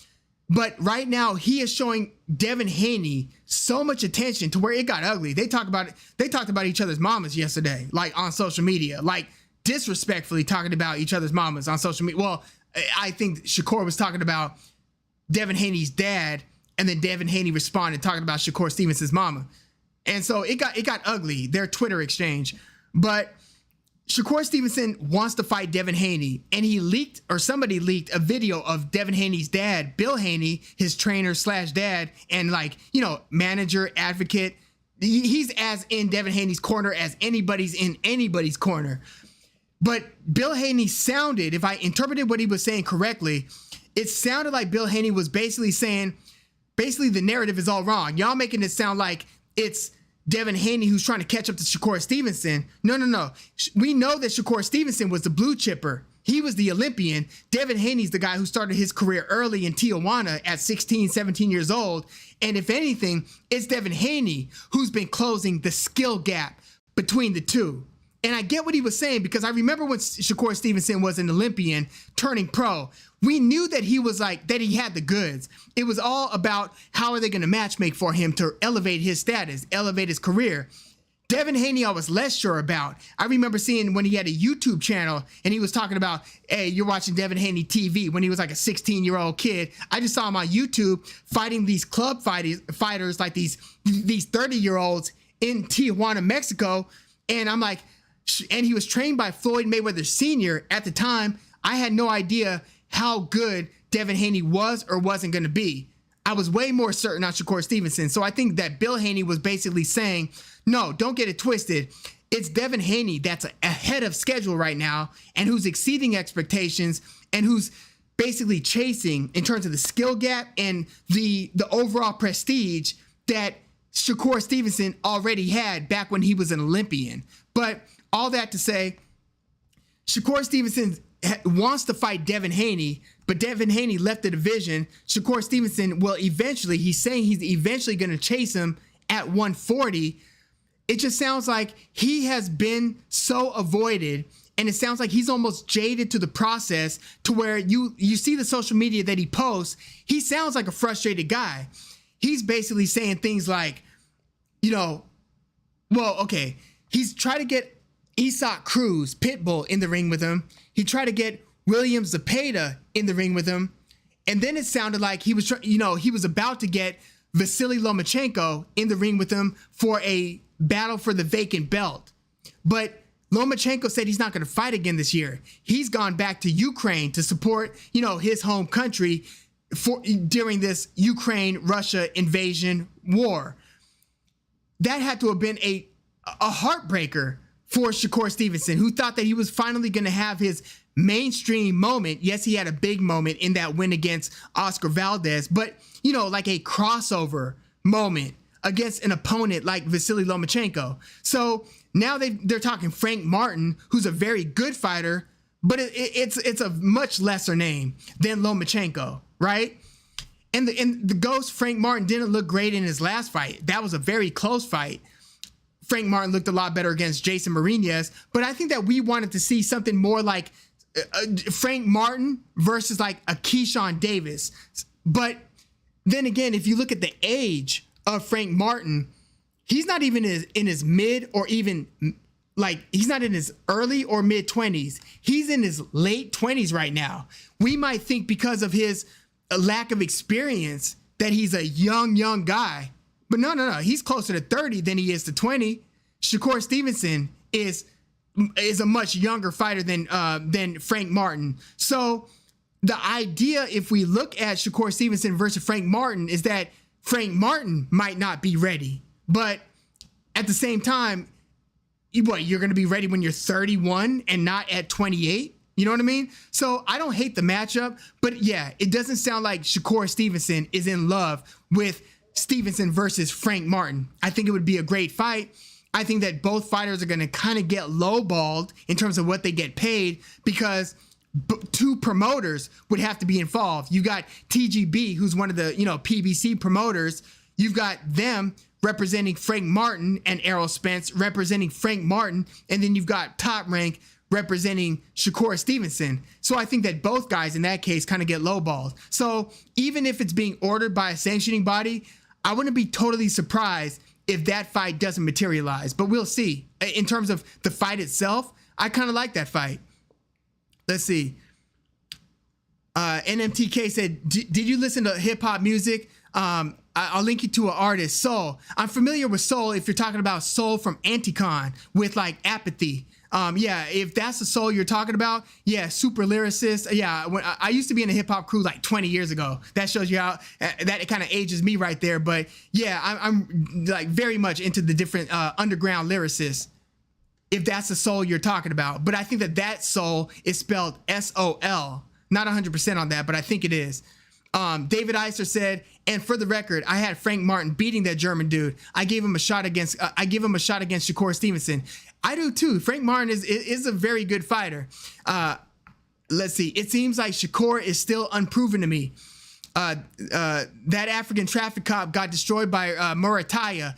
But right now he is showing Devin Haney so much attention to where it got ugly. They talked about each other's mamas yesterday, like on social media, like disrespectfully talking about each other's mamas on social media. Well, I think Shakur was talking about Devin Haney's dad, and then Devin Haney responded talking about Shakur Stevenson's mama. And so it got ugly, their Twitter exchange. But Shakur Stevenson wants to fight Devin Haney, and somebody leaked a video of Devin Haney's dad, Bill Haney, his trainer / dad, and manager, advocate. He's as in Devin Haney's corner as anybody's in anybody's corner. But Bill Haney sounded, if I interpreted what he was saying correctly, it sounded like Bill Haney was basically saying, the narrative is all wrong. Y'all making it sound like it's Devin Haney who's trying to catch up to Shakur Stevenson. No. We know that Shakur Stevenson was the blue chipper. He was the Olympian. Devin Haney's the guy who started his career early in Tijuana at 16, 17 years old. And if anything, it's Devin Haney who's been closing the skill gap between the two. And I get what he was saying, because I remember when Shakur Stevenson was an Olympian turning pro, we knew that he was that he had the goods. It was all about how are they going to matchmake for him to elevate his status, elevate his career. Devin Haney I was less sure about. I remember seeing when he had a YouTube channel and he was talking about, hey, you're watching Devin Haney TV, when he was like a 16-year-old kid. I just saw him on YouTube fighting these club fighters like these 30-year-olds in Tijuana, Mexico. And I'm like, and he was trained by Floyd Mayweather Sr. at the time. I had no idea how good Devin Haney was or wasn't going to be. I was way more certain on Shakur Stevenson. So I think that Bill Haney was basically saying, no, don't get it twisted. It's Devin Haney that's ahead of schedule right now and who's exceeding expectations and who's basically chasing in terms of the skill gap and the overall prestige that Shakur Stevenson already had back when he was an Olympian. But all that to say, Shakur Stevenson wants to fight Devin Haney, but Devin Haney left the division. Shakur Stevenson he's saying he's eventually going to chase him at 140. It just sounds like he has been so avoided, and it sounds like he's almost jaded to the process, to where you see the social media that he posts. He sounds like a frustrated guy. He's basically saying things like, he's trying to get Isak Cruz, Pitbull, in the ring with him. He tried to get William Zepeda in the ring with him. And then it sounded like he was about to get Vasily Lomachenko in the ring with him for a battle for the vacant belt. But Lomachenko said he's not going to fight again this year. He's gone back to Ukraine to support, his home country during this Ukraine-Russia invasion war. That had to have been a heartbreaker for Shakur Stevenson, who thought that he was finally going to have his mainstream moment. Yes, he had a big moment in that win against Oscar Valdez, but, like a crossover moment against an opponent like Vasily Lomachenko. So now they're talking Frank Martin, who's a very good fighter, but it's a much lesser name than Lomachenko, right? And the ghost Frank Martin didn't look great in his last fight. That was a very close fight. Frank Martin looked a lot better against Jason Marinez, but I think that we wanted to see something more like Frank Martin versus like a Keyshawn Davis. But then again, if you look at the age of Frank Martin, he's not even in his mid or even like, he's not in his early or mid 20s. He's in his late 20s right now. We might think because of his lack of experience that he's a young guy. But no. He's closer to 30 than he is to 20. Shakur Stevenson is a much younger fighter than Frank Martin. So the idea, if we look at Shakur Stevenson versus Frank Martin, is that Frank Martin might not be ready. But at the same time, you're going to be ready when you're 31 and not at 28? You know what I mean? So I don't hate the matchup, but yeah, it doesn't sound like Shakur Stevenson is in love with Stevenson versus Frank Martin. I think it would be a great fight. I think that both fighters are going to kind of get lowballed in terms of what they get paid, because two promoters would have to be involved. You got TGB, who's one of the, PBC promoters. You've got them representing Frank Martin, and Errol Spence representing Frank Martin. And then you've got Top Rank representing Shakur Stevenson. So I think that both guys in that case kind of get lowballed. So even if it's being ordered by a sanctioning body, I wouldn't be totally surprised if that fight doesn't materialize, but we'll see. In terms of the fight itself, I kind of like that fight. Let's see. NMTK said, did you listen to hip hop music? I'll link you to an artist, Soul. I'm familiar with Soul if you're talking about Soul from Anticon with like Apathy. Yeah, if that's the Soul you're talking about, yeah, super lyricist. Yeah, when I used to be in a hip hop crew like 20 years ago. That shows you how that kind of ages me right there. But yeah, I'm like very much into the different underground lyricists, if that's the Soul you're talking about. But I think that Soul is spelled S-O-L. Not 100% on that, but I think it is. David Eiser said, and for the record, I had Frank Martin beating that German dude. I gave him a shot against Shakur Stevenson. I do too. Frank Martin is a very good fighter. Let's see. It seems like Shakur is still unproven to me. That African traffic cop got destroyed by Murataya.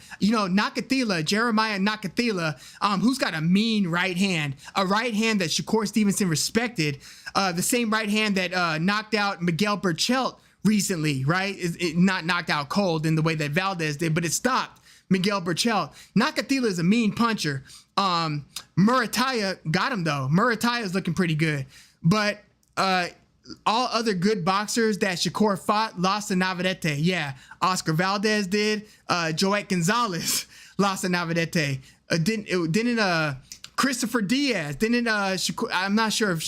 Jeremiah Nakathila, who's got a mean right hand, a right hand that Shakur Stevenson respected. The same right hand that knocked out Miguel Burchelt recently, right? It not knocked out cold in the way that Valdez did, but it stopped Miguel Burchelt. Nakathila is a mean puncher. Murataya got him though. Murataya is looking pretty good, but all other good boxers that Shakur fought lost to Navarrete. Yeah, Oscar Valdez did. Joet Gonzalez lost to Navarrete. Didn't Christopher Diaz? Didn't Shakur? I'm not sure if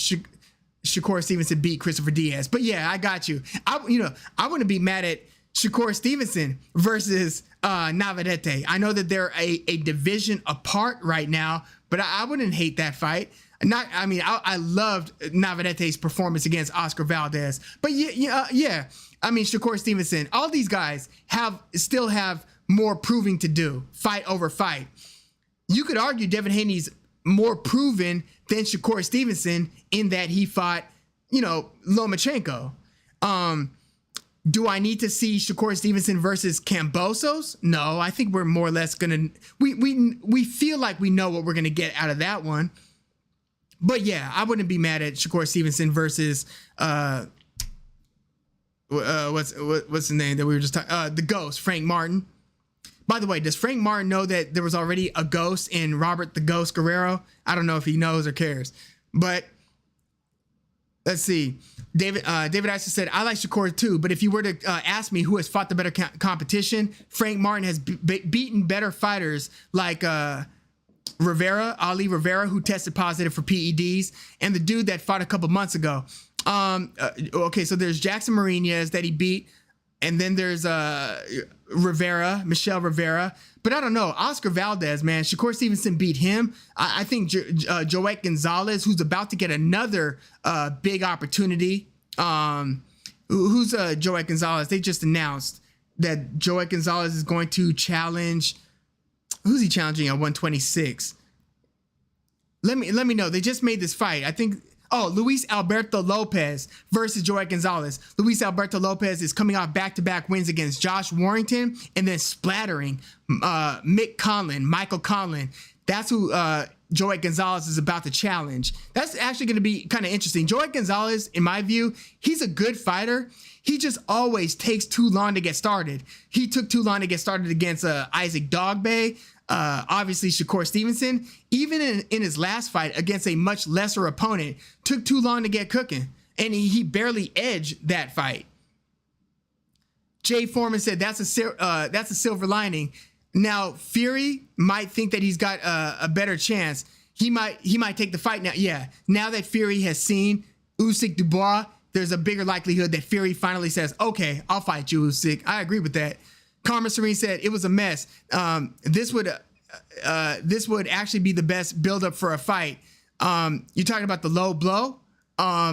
Shakur Stevenson beat Christopher Diaz, but yeah, I got you. I wouldn't be mad at Shakur Stevenson versus Navarrete. I know that they're a division apart right now, but I wouldn't hate that fight. I loved Navarrete's performance against Oscar Valdez, but yeah. I mean, Shakur Stevenson, all these guys still have more proving to do, fight over fight. You could argue Devin Haney's more proven than Shakur Stevenson in that he fought, Lomachenko. Do I need to see Shakur Stevenson versus Kambosos? No, I think we're more or less gonna we feel like we know what we're gonna get out of that one. But yeah, I wouldn't be mad at Shakur Stevenson versus what's the name that we were just talking? The Ghost, Frank Martin. By the way, does Frank Martin know that there was already a ghost in Robert the Ghost Guerrero? I don't know if he knows or cares, but let's see. David Eiser said, I like Shakur too, but if you were to ask me who has fought the better competition, Frank Martin has beaten better fighters like Ali Rivera, who tested positive for PEDs, and the dude that fought a couple months ago. Okay, so there's Jackson Marinez that he beat, and then there's Michelle Rivera. But I don't know, Oscar Valdez, man, Shakur Stevenson beat him. I think Joet Gonzalez, who's about to get another big opportunity. Who's Joet Gonzalez? They just announced that Joet Gonzalez is going to challenge. Who's he challenging at 126? Let me know. They just made this fight. I think. Oh, Luis Alberto Lopez versus Joet Gonzalez. Luis Alberto Lopez is coming off back-to-back wins against Josh Warrington and then splattering Michael Conlon. That's who Joet Gonzalez is about to challenge. That's actually going to be kind of interesting. Joet Gonzalez, in my view, he's a good fighter. He just always takes too long to get started. He took too long to get started against Isaac Dogboe. Obviously, Shakur Stevenson, even in his last fight against a much lesser opponent, took too long to get cooking, and he barely edged that fight. Jay Foreman said that's a silver lining. Now Fury might think that he's got a better chance. He might take the fight now. Yeah, now that Fury has seen Usyk-DuBois, there's a bigger likelihood that Fury finally says, "Okay, I'll fight you, Usyk." I agree with that. Karma Serene said it was a mess. This would actually be the best buildup for a fight. You're talking about the low blow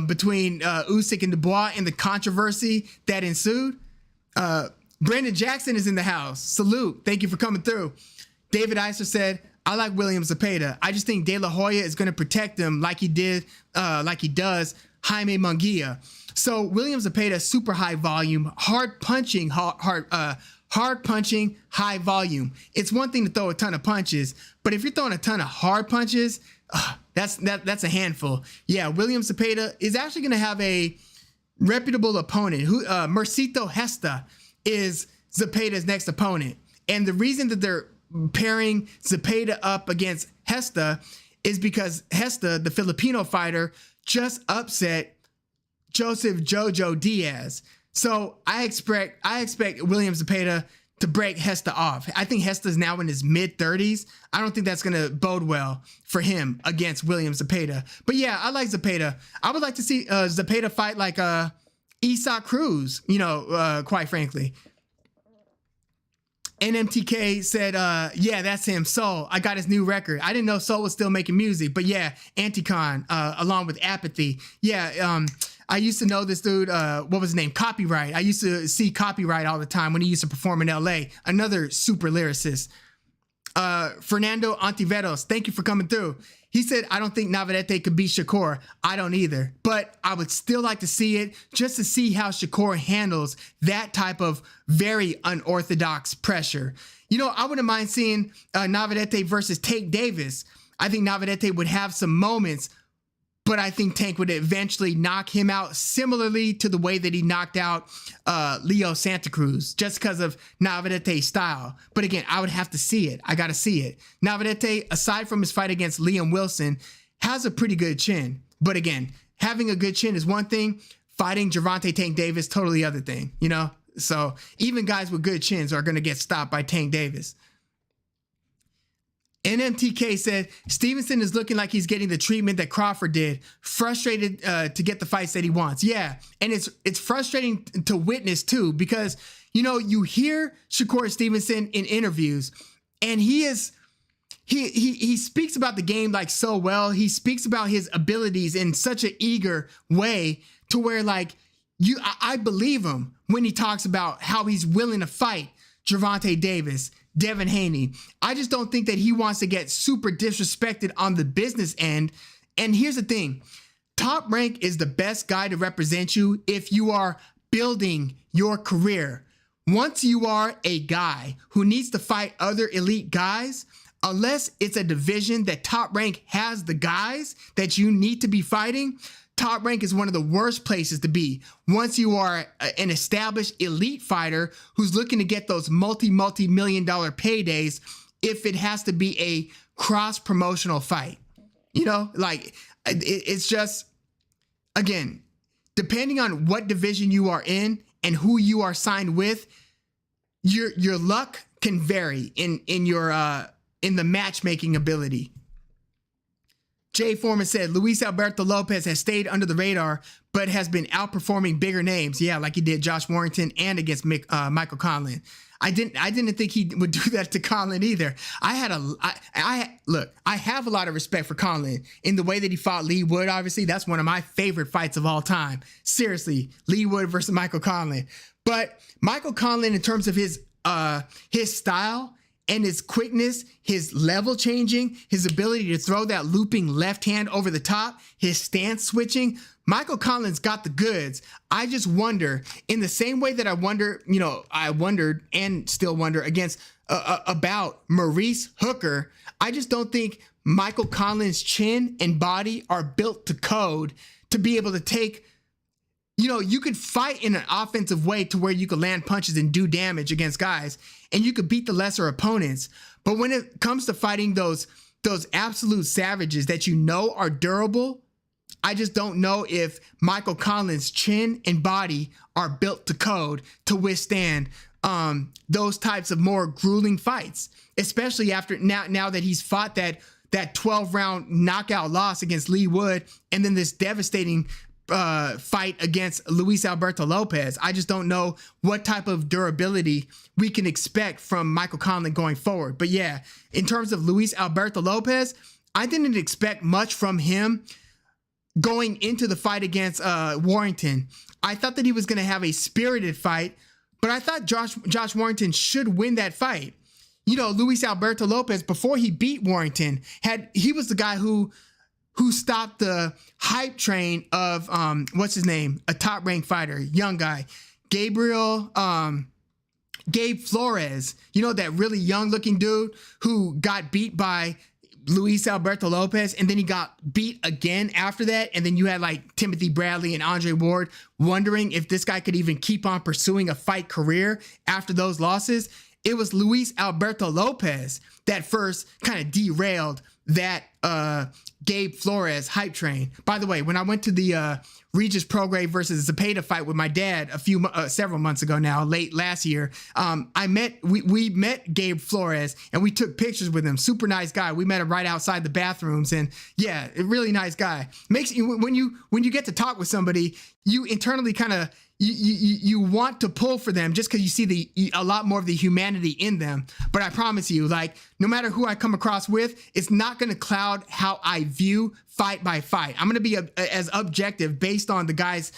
between Usyk and Dubois and the controversy that ensued. Brandon Jackson is in the house. Salute. Thank you for coming through. David Iser said, I like William Zepeda. I just think De La Hoya is going to protect him like he does Jaime Munguia. So William Zepeda, super high volume, hard punching, high volume. It's one thing to throw a ton of punches, but if you're throwing a ton of hard punches, that's a handful. Yeah, William Zepeda is actually going to have a reputable opponent. Mercito Hesta is Zepeda's next opponent. And the reason that they're pairing Zepeda up against Hesta is because Hesta, the Filipino fighter, just upset Joseph Jojo Diaz. So I expect William Zepeda to break Hesta off. I think Hesta's now in his mid-30s. I don't think that's going to bode well for him against William Zepeda. But yeah, I like Zepeda. I would like to see Zepeda fight like Isak Cruz, quite frankly. NMTK said, yeah, that's him, Soul. I got his new record. I didn't know Soul was still making music, but yeah, Anticon, along with Apathy. Yeah, I used to know this dude, what was his name? Copyright. I used to see Copyright all the time when he used to perform in LA. Another super lyricist. Fernando Antiveros, thank you for coming through. He said, I don't think Navarrete could beat Shakur. I don't either, but I would still like to see it just to see how Shakur handles that type of very unorthodox pressure. I wouldn't mind seeing Navarrete versus Tank Davis. I think Navarrete would have some moments, but I think Tank would eventually knock him out similarly to the way that he knocked out Leo Santa Cruz, just because of Navarrete's style. But again, I would have to see it. I got to see it. Navarrete, aside from his fight against Liam Wilson, has a pretty good chin. But again, having a good chin is one thing. Fighting Gervonta Tank Davis, totally other thing, So even guys with good chins are going to get stopped by Tank Davis. NMTK said, Stevenson is looking like he's getting the treatment that Crawford did, frustrated to get the fights that he wants. Yeah, and it's frustrating to witness too, because, you hear Shakur Stevenson in interviews, and he speaks about the game like so well. He speaks about his abilities in such an eager way to where I believe him when he talks about how he's willing to fight Gervonta Davis, Devin Haney. I just don't think that he wants to get super disrespected on the business end. And here's the thing. Top Rank is the best guy to represent you if you are building your career. Once you are a guy who needs to fight other elite guys, unless it's a division that Top Rank has the guys that you need to be fighting, Top Rank is one of the worst places to be once you are an established elite fighter who's looking to get those multi-million dollar paydays if it has to be a cross-promotional fight. It's just, again, depending on what division you are in and who you are signed with, your luck can vary in the matchmaking ability. Jay Foreman said, Luis Alberto Lopez has stayed under the radar, but has been outperforming bigger names. Yeah, like he did Josh Warrington and against Michael Conlan. I didn't think he would do that to Conlan either. I have a lot of respect for Conlan in the way that he fought Lee Wood. Obviously, that's one of my favorite fights of all time. Seriously, Lee Wood versus Michael Conlan. But Michael Conlan, in terms of his style and his quickness, his level changing, his ability to throw that looping left hand over the top, his stance switching, Michael Conlan's got the goods. I just wonder, in the same way that I wondered and still wonder about Maurice Hooker, I just don't think Michael Conlan's chin and body are built to code to be able to take you know, you could fight in an offensive way to where you could land punches and do damage against guys, and you could beat the lesser opponents. But when it comes to fighting those absolute savages that you know are durable, I just don't know if Michael Conlan's chin and body are built to code to withstand those types of more grueling fights, especially after now that he's fought that 12-round knockout loss against Lee Wood, and then this devastating fight against Luis Alberto Lopez. I just don't know what type of durability we can expect from Michael Conlan going forward. But yeah, in terms of Luis Alberto Lopez, I didn't expect much from him going into the fight against Warrington. I thought that he was going to have a spirited fight, but I thought Josh Warrington should win that fight. You know, Luis Alberto Lopez, before he beat Warrington, he was the guy who stopped the hype train of what's his name, a top-ranked fighter, young guy, Gabe Flores. You know, that really young-looking dude who got beat by Luis Alberto Lopez, and then he got beat again after that. And then you had like Timothy Bradley and Andre Ward wondering if this guy could even keep on pursuing a fight career after those losses. It was Luis Alberto Lopez that first kind of derailed that Gabe Flores hype train. By the way, when I went to the Regis Prograis versus Zepeda fight with my dad several months ago now, late last year, we met Gabe Flores and we took pictures with him. Super nice guy. We met him right outside the bathrooms, and yeah, a really nice guy. Makes you, when you get to talk with somebody, you internally kind of you want to pull for them just because you see a lot more of the humanity in them. But I promise you, like, no matter who I come across with, it's not going to cloud how I view fight by fight. I'm going to be as objective based on the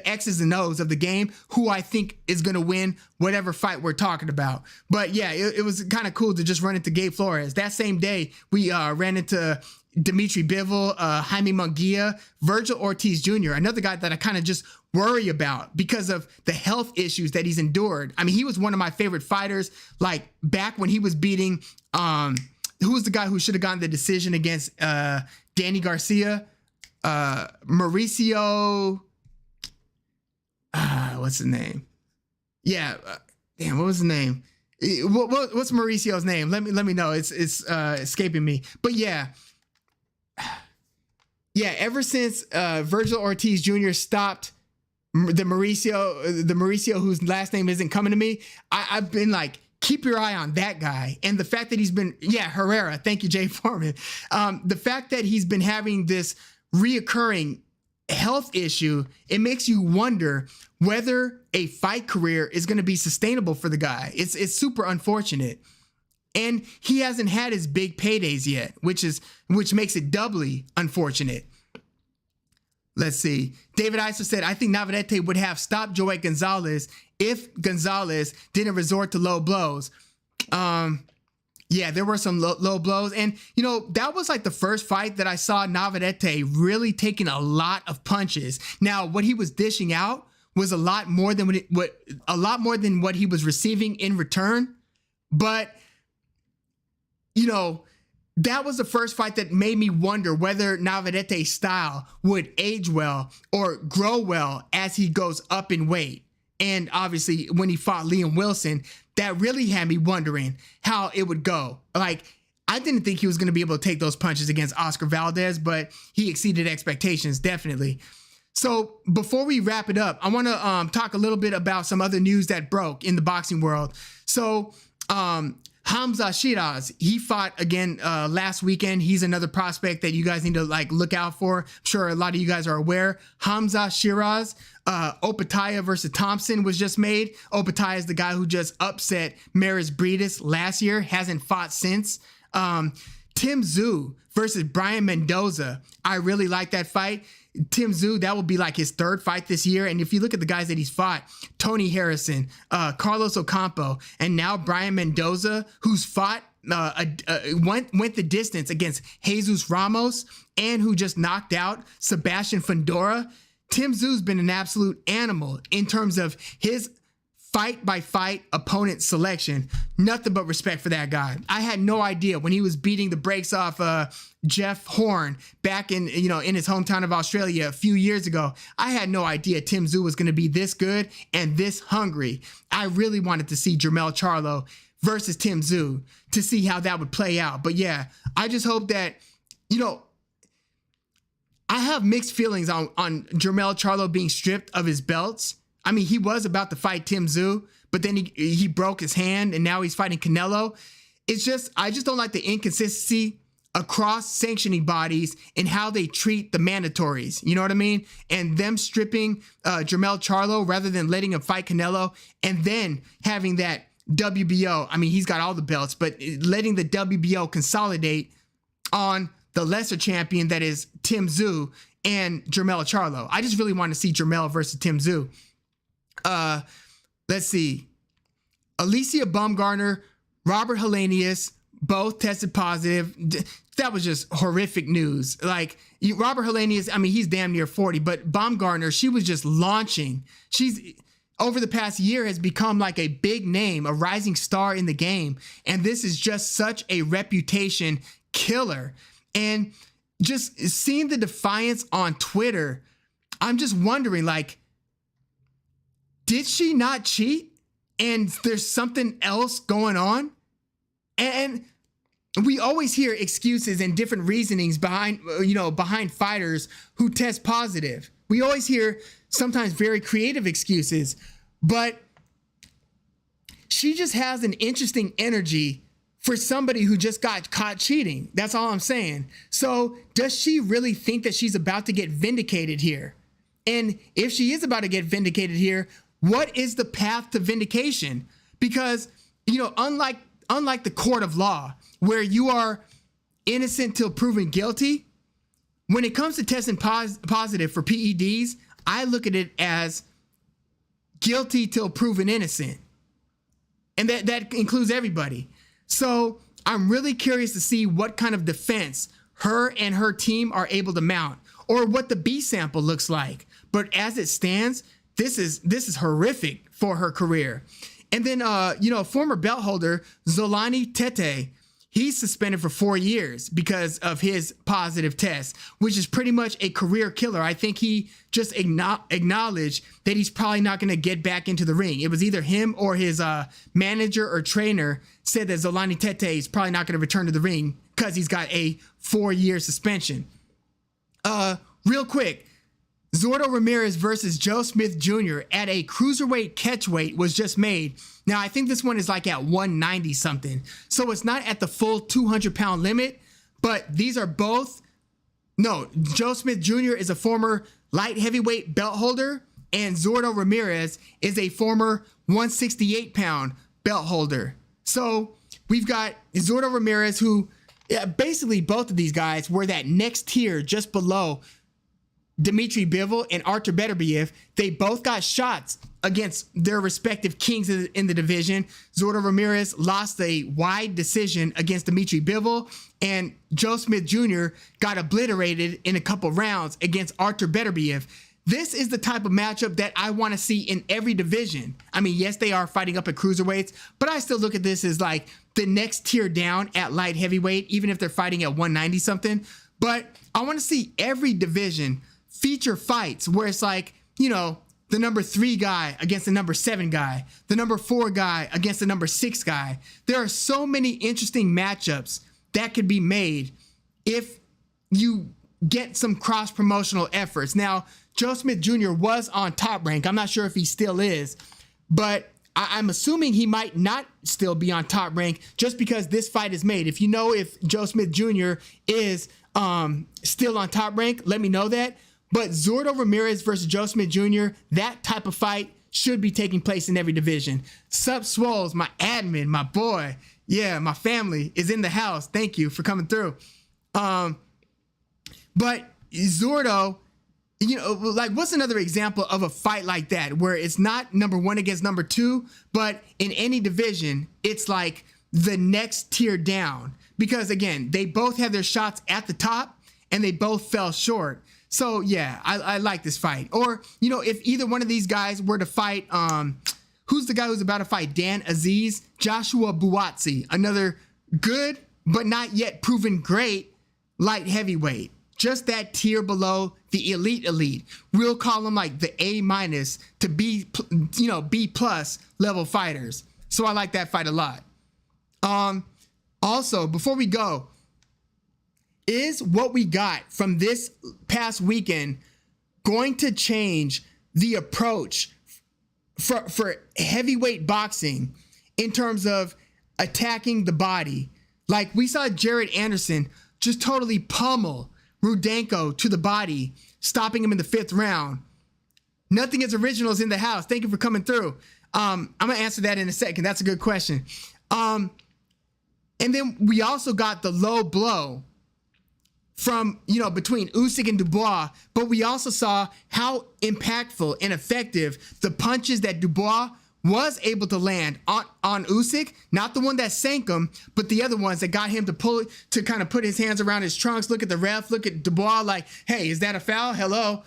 X's and O's of the game, who I think is going to win whatever fight we're talking about. But yeah, it was kind of cool to just run into Gabe Flores. That same day, we ran into Dimitri Bivol, Jaime Munguia, Virgil Ortiz Jr., another guy that I kind of just worry about because of the health issues that he's endured. I mean, he was one of my favorite fighters, like back when he was beating, who was the guy who should have gotten the decision against Danny Garcia? Mauricio, what's his name? Yeah, damn, what was his name? What's Mauricio's name? Let me know. It's escaping me. But yeah, ever since Virgil Ortiz Jr. stopped the Mauricio whose last name isn't coming to me, I've been like, keep your eye on that guy. And the fact that he's been, Herrera, thank you, Jay Foreman. The fact that he's been having this reoccurring health issue, it makes you wonder whether a fight career is going to be sustainable for the guy. It's super unfortunate. And he hasn't had his big paydays yet, which makes it doubly unfortunate. Let's see. David Iser said, I think Navarrete would have stopped Joey Gonzalez if Gonzalez didn't resort to low blows. Yeah, there were some low blows. And, you know, that was like the first fight that I saw Navarrete really taking a lot of punches. Now, what he was dishing out was a lot more than what he was receiving in return. But, you know, that was the first fight that made me wonder whether Navarrete's style would age well or grow well as he goes up in weight. And obviously, when he fought Liam Wilson, that really had me wondering how it would go. Like, I didn't think he was going to be able to take those punches against Oscar Valdez, but he exceeded expectations, definitely. So before we wrap it up, I want to talk a little bit about some other news that broke in the boxing world. So, Hamza Shiraz, he fought again last weekend. He's another prospect that you guys need to look out for. I'm sure a lot of you guys are aware. Hamza Shiraz, Opataya versus Thompson was just made. Opataya is the guy who just upset Maris Briedis last year, hasn't fought since. Tim Tszyu versus Brian Mendoza. I really like that fight. Tim Tszyu, that will be like his third fight this year. And if you look at the guys that he's fought, Tony Harrison, Carlos Ocampo, and now Brian Mendoza, who's fought, went the distance against Jesus Ramos and who just knocked out Sebastian Fundora. Tim Tszyu's been an absolute animal in terms of his fight by fight opponent selection. Nothing but respect for that guy. I had no idea when he was beating the brakes off Jeff Horn back in his hometown of Australia a few years ago. I had no idea Tim Tszyu was going to be this good and this hungry. I really wanted to see Jermell Charlo versus Tim Tszyu to see how that would play out. But yeah, I just hope that, I have mixed feelings on Jermell Charlo being stripped of his belts. I mean, he was about to fight Tim Tszyu, but then he broke his hand and now he's fighting Canelo. I just don't like the inconsistency across sanctioning bodies and how they treat the mandatories. You know what I mean? And them stripping Jermell Charlo rather than letting him fight Canelo, and then having that WBO. I mean, he's got all the belts, but letting the WBO consolidate on the lesser champion that is Tim Tszyu and Jermell Charlo. I just really want to see Jermell versus Tim Tszyu. Let's see. Alicia Baumgartner, Robert Helenius, both tested positive. That was just horrific news. Like, Robert Helenius, I mean, he's damn near 40, but Baumgartner, she was just launching. She's, over the past year, has become like a big name, a rising star in the game. And this is just such a reputation killer. And just seeing the defiance on Twitter, I'm just wondering, like, did she not cheat? And there's something else going on? And we always hear excuses and different reasonings behind fighters who test positive. We always hear sometimes very creative excuses, but she just has an interesting energy for somebody who just got caught cheating. That's all I'm saying. So does she really think that she's about to get vindicated here? And if she is about to get vindicated here, what is the path to vindication? Because, unlike the court of law, where you are innocent till proven guilty, when it comes to testing positive for PEDs, I look at it as guilty till proven innocent. And that includes everybody. So I'm really curious to see what kind of defense her and her team are able to mount, or what the B sample looks like. But as it stands, this is horrific for her career. And then, former belt holder Zolani Tete, he's suspended for 4 years because of his positive test, which is pretty much a career killer. I think he just acknowledged that he's probably not going to get back into the ring. It was either him or his manager or trainer said that Zolani Tete is probably not going to return to the ring because he's got a 4-year suspension. Real quick, Zordo Ramirez versus Joe Smith Jr. at a cruiserweight catchweight was just made. Now, I think this one is like at 190 something. So it's not at the full 200-pound limit, but these are both. No, Joe Smith Jr. is a former light heavyweight belt holder, and Zordo Ramirez is a former 168-pound belt holder. So we've got Zordo Ramirez, who basically both of these guys were that next tier just below Dmitry Bivol and Artur Beterbiev. They both got shots against their respective kings in the division. Zordo Ramirez lost a wide decision against Dmitry Bivol, and Joe Smith Jr. got obliterated in a couple rounds against Artur Beterbiev. This is the type of matchup that I want to see in every division. I mean, yes, they are fighting up at cruiserweights, but I still look at this as like the next tier down at light heavyweight, even if they're fighting at 190 something. But I want to see every division feature fights where it's like, the number 3 guy against the number 7 guy, the number 4 guy against the number 6 guy. There are so many interesting matchups that could be made if you get some cross-promotional efforts. Now, Joe Smith Jr. was on Top Rank. I'm not sure if he still is, but I'm assuming he might not still be on Top Rank just because this fight is made. If you know if Joe Smith Jr. is still on Top Rank, let me know that. But Zordo Ramirez versus Joe Smith Jr., that type of fight should be taking place in every division. Sup Swoles, my admin, my boy. Yeah, my family is in the house. Thank you for coming through. But Zordo, what's another example of a fight like that where it's not number 1 against number 2, but in any division, it's like the next tier down? Because again, they both had their shots at the top and they both fell short. So yeah, I like this fight. Or, if either one of these guys were to fight, who's the guy who's about to fight Dan Aziz? Joshua Buatsi, another good but not yet proven great light heavyweight. Just that tier below the elite. We'll call them like the A- to B, B+ level fighters. So I like that fight a lot. Also, before we go, is what we got from this past weekend going to change the approach for heavyweight boxing in terms of attacking the body? Like we saw Jared Anderson just totally pummel Rudenko to the body, stopping him in the 5th round. Nothing is originals in the house. Thank you for coming through. I'm going to answer that in a second. That's a good question. And then we also got the low blow from, between Usyk and Dubois, but we also saw how impactful and effective the punches that Dubois was able to land on Usyk, not the one that sank him, but the other ones that got him to kind of put his hands around his trunks, look at the ref, look at Dubois like, hey, is that a foul? Hello?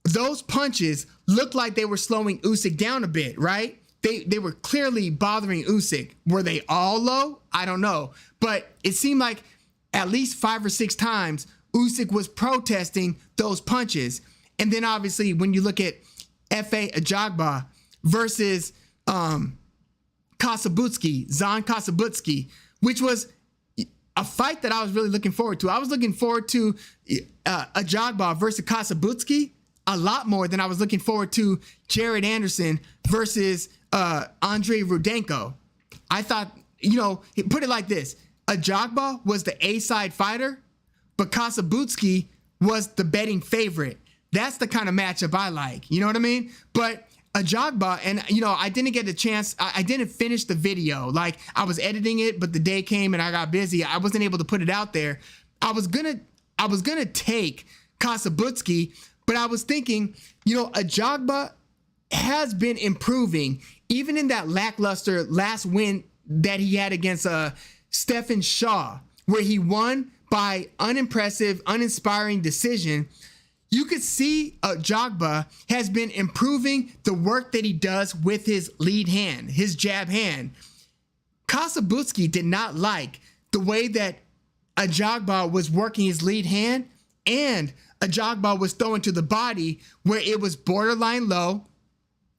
Those punches looked like they were slowing Usyk down a bit, right? They were clearly bothering Usyk. Were they all low? I don't know. But it seemed like at least 5 or 6 times Usyk was protesting those punches. And then obviously when you look at F.A. Ajagba versus Zan Kasabutsky, which was a fight that I was really looking forward to. I was looking forward to Ajagba versus Kasabutsky a lot more than I was looking forward to Jared Anderson versus Andrei Rudenko. I thought, put it like this. Ajagba was the A-side fighter, but Kasabutsky was the betting favorite. That's the kind of matchup I like. You know what I mean? But Ajagba, and I didn't get a chance. I didn't finish the video. Like I was editing it, but the day came and I got busy. I wasn't able to put it out there. I was gonna take Kasabutsky, but I was thinking, Ajagba has been improving, even in that lackluster last win that he had against Stephen Shaw, where he won by unimpressive, uninspiring decision. You could see Ajagba has been improving the work that he does with his lead hand, his jab hand. Kasabutsky did not like the way that Ajagba was working his lead hand, and Ajagba was throwing to the body where it was borderline low,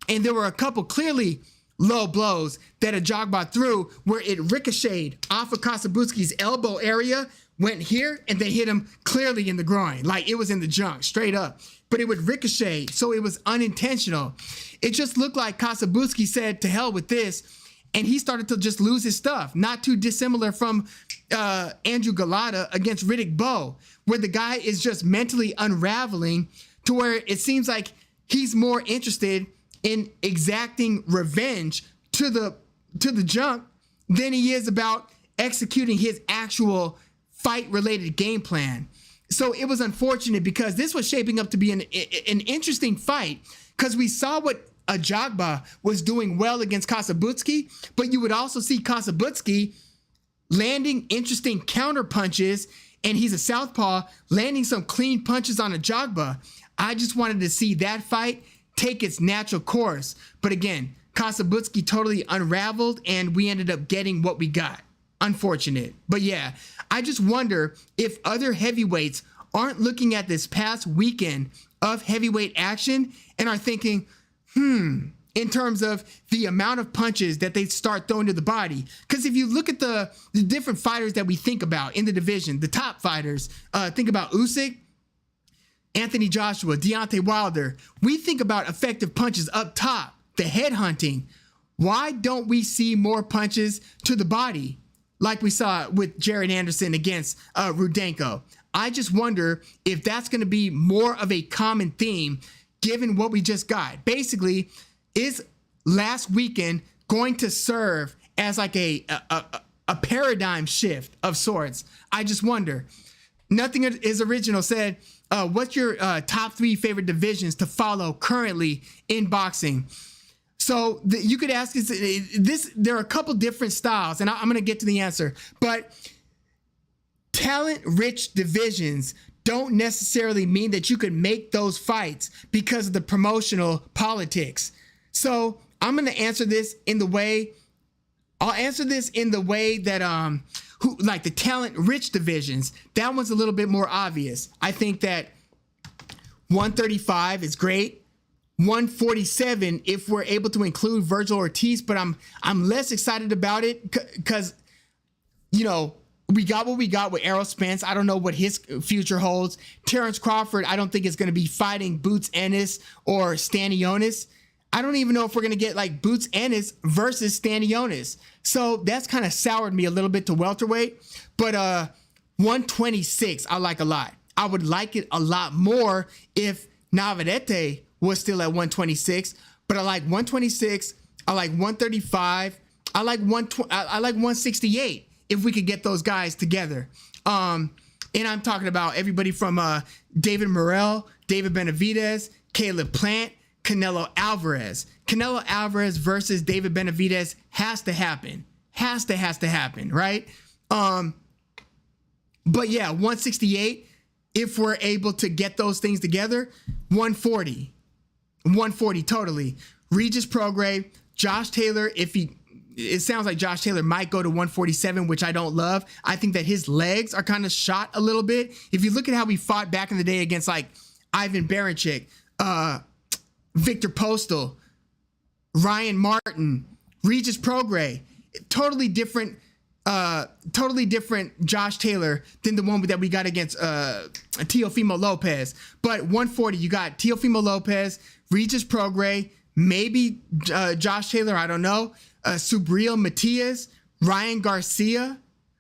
and there were a couple clearly low blows that Ajagba threw where it ricocheted off of Kasabutsky's elbow area, went here, and then hit him clearly in the groin. Like it was in the junk, straight up. But it would ricochet, so it was unintentional. It just looked like Kasabutsky said, to hell with this, and he started to just lose his stuff. Not too dissimilar from Andrew Galata against Riddick Bowe, where the guy is just mentally unraveling to where it seems like he's more interested in exacting revenge to the junk than he is about executing his actual fight-related game plan. So it was unfortunate because this was shaping up to be an interesting fight, because we saw what Ajagba was doing well against Kasabutsky, but you would also see Kasabutsky landing interesting counter punches, and he's a southpaw, landing some clean punches on Ajagba. I just wanted to see that fight take its natural course. But again, Kasabutsky totally unraveled, and we ended up getting what we got. Unfortunate. But yeah, I just wonder if other heavyweights aren't looking at this past weekend of heavyweight action and are thinking, in terms of the amount of punches that they start throwing to the body. Because if you look at the different fighters that we think about in the division, the top fighters, think about Usyk, Anthony Joshua, Deontay Wilder. We think about effective punches up top, the head hunting. Why don't we see more punches to the body like we saw with Jared Anderson against Rudenko? I just wonder if that's going to be more of a common theme given what we just got. Basically, is last weekend going to serve as like a paradigm shift of sorts? I just wonder. Nothing is original said, what's your top 3 favorite divisions to follow currently in boxing? So you could ask this. There are a couple different styles, and I'm going to get to the answer. But talent-rich divisions don't necessarily mean that you could make those fights because of the promotional politics. So I'm gonna answer this in the way. I'll answer this in the way that who like the talent rich divisions. That one's a little bit more obvious. I think that 135 is great. 147 if we're able to include Virgil Ortiz, but I'm less excited about it because you know we got what we got with Errol Spence. I don't know what his future holds. Terrence Crawford, I don't think is going to be fighting Boots Ennis or Stanionis. I don't even know if we're going to get like Boots Ennis versus Stanionis. So that's kind of soured me a little bit to welterweight. But 126, I like a lot. I would like it a lot more if Navarrete was still at 126. But I like 126. I like 135. I like 168 if we could get those guys together. And I'm talking about everybody from David Morrell, David Benavidez, Caleb Plant, Canelo Alvarez. Canelo Alvarez versus David Benavidez has to happen. Has to happen, right? But yeah, 168, if we're able to get those things together. 140 totally. Regis Prograis, Josh Taylor, it sounds like Josh Taylor might go to 147, which I don't love. I think that his legs are kind of shot a little bit. If you look at how we fought back in the day against like Ivan Baranchyk, Victor Postal, Ryan Martin, Regis Prograis, totally different Josh Taylor than the one that we got against Teofimo Lopez. But 140, you got Teofimo Lopez, Regis Prograis, maybe Josh Taylor, I don't know, Subriel Matias, Ryan Garcia.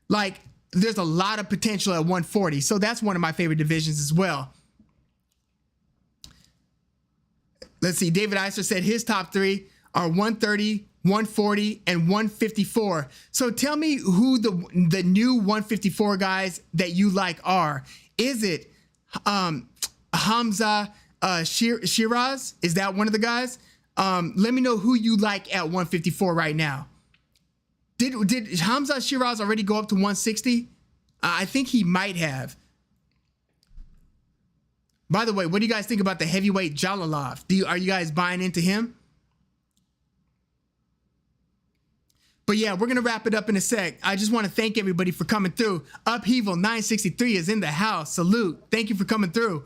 Like, there's a lot of potential at 140. So that's one of my favorite divisions as well. Let's see. David Eiser said his top three are 130, 140, and 154. So tell me who the new 154 guys that you like are. Is it Hamza Shiraz? Is that one of the guys? Let me know who you like at 154 right now. Did Hamza Shiraz already go up to 160? I think he might have. By the way, what do you guys think about the heavyweight Jalalov? Are you guys buying into him? But yeah, we're going to wrap it up in a sec. I just want to thank everybody for coming through. Upheaval 963 is in the house. Salute. Thank you for coming through.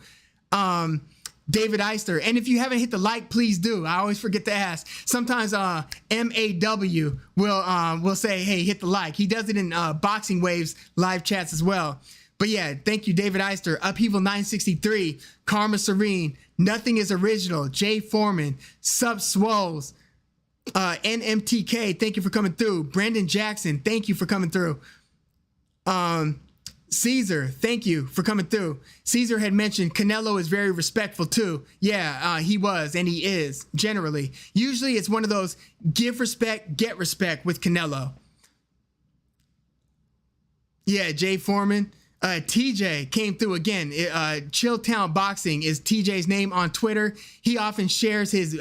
David Eister. And if you haven't hit the like, please do. I always forget to ask. Sometimes MAW will say, hey, hit the like. He does it in Boxing Waves live chats as well. But yeah, thank you, David Eister. Upheaval 963, Karma Serene, Nothing is Original, Jay Foreman, Sub Swoles, NMTK, thank you for coming through. Brandon Jackson, thank you for coming through. Caesar, thank you for coming through. Caesar had mentioned Canelo is very respectful too. Yeah, he was, and he is, generally. Usually it's one of those give respect, get respect with Canelo. Yeah, Jay Foreman. TJ came through again. Chilltown Boxing is TJ's name on Twitter. He often shares his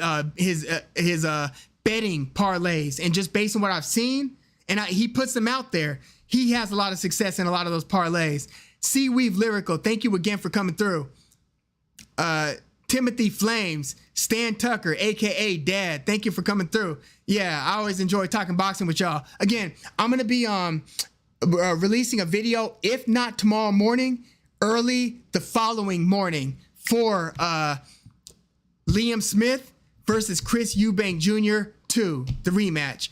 betting parlays, and just based on what I've seen, and he puts them out there, he has a lot of success in a lot of those parlays. Seaweave Lyrical, thank you again for coming through. Timothy Flames, Stan Tucker, aka Dad, thank you for coming through. Yeah, I always enjoy talking boxing with y'all. Again, I'm gonna be releasing a video, if not tomorrow morning, early the following morning for Liam Smith versus Chris Eubank Jr. 2, the rematch.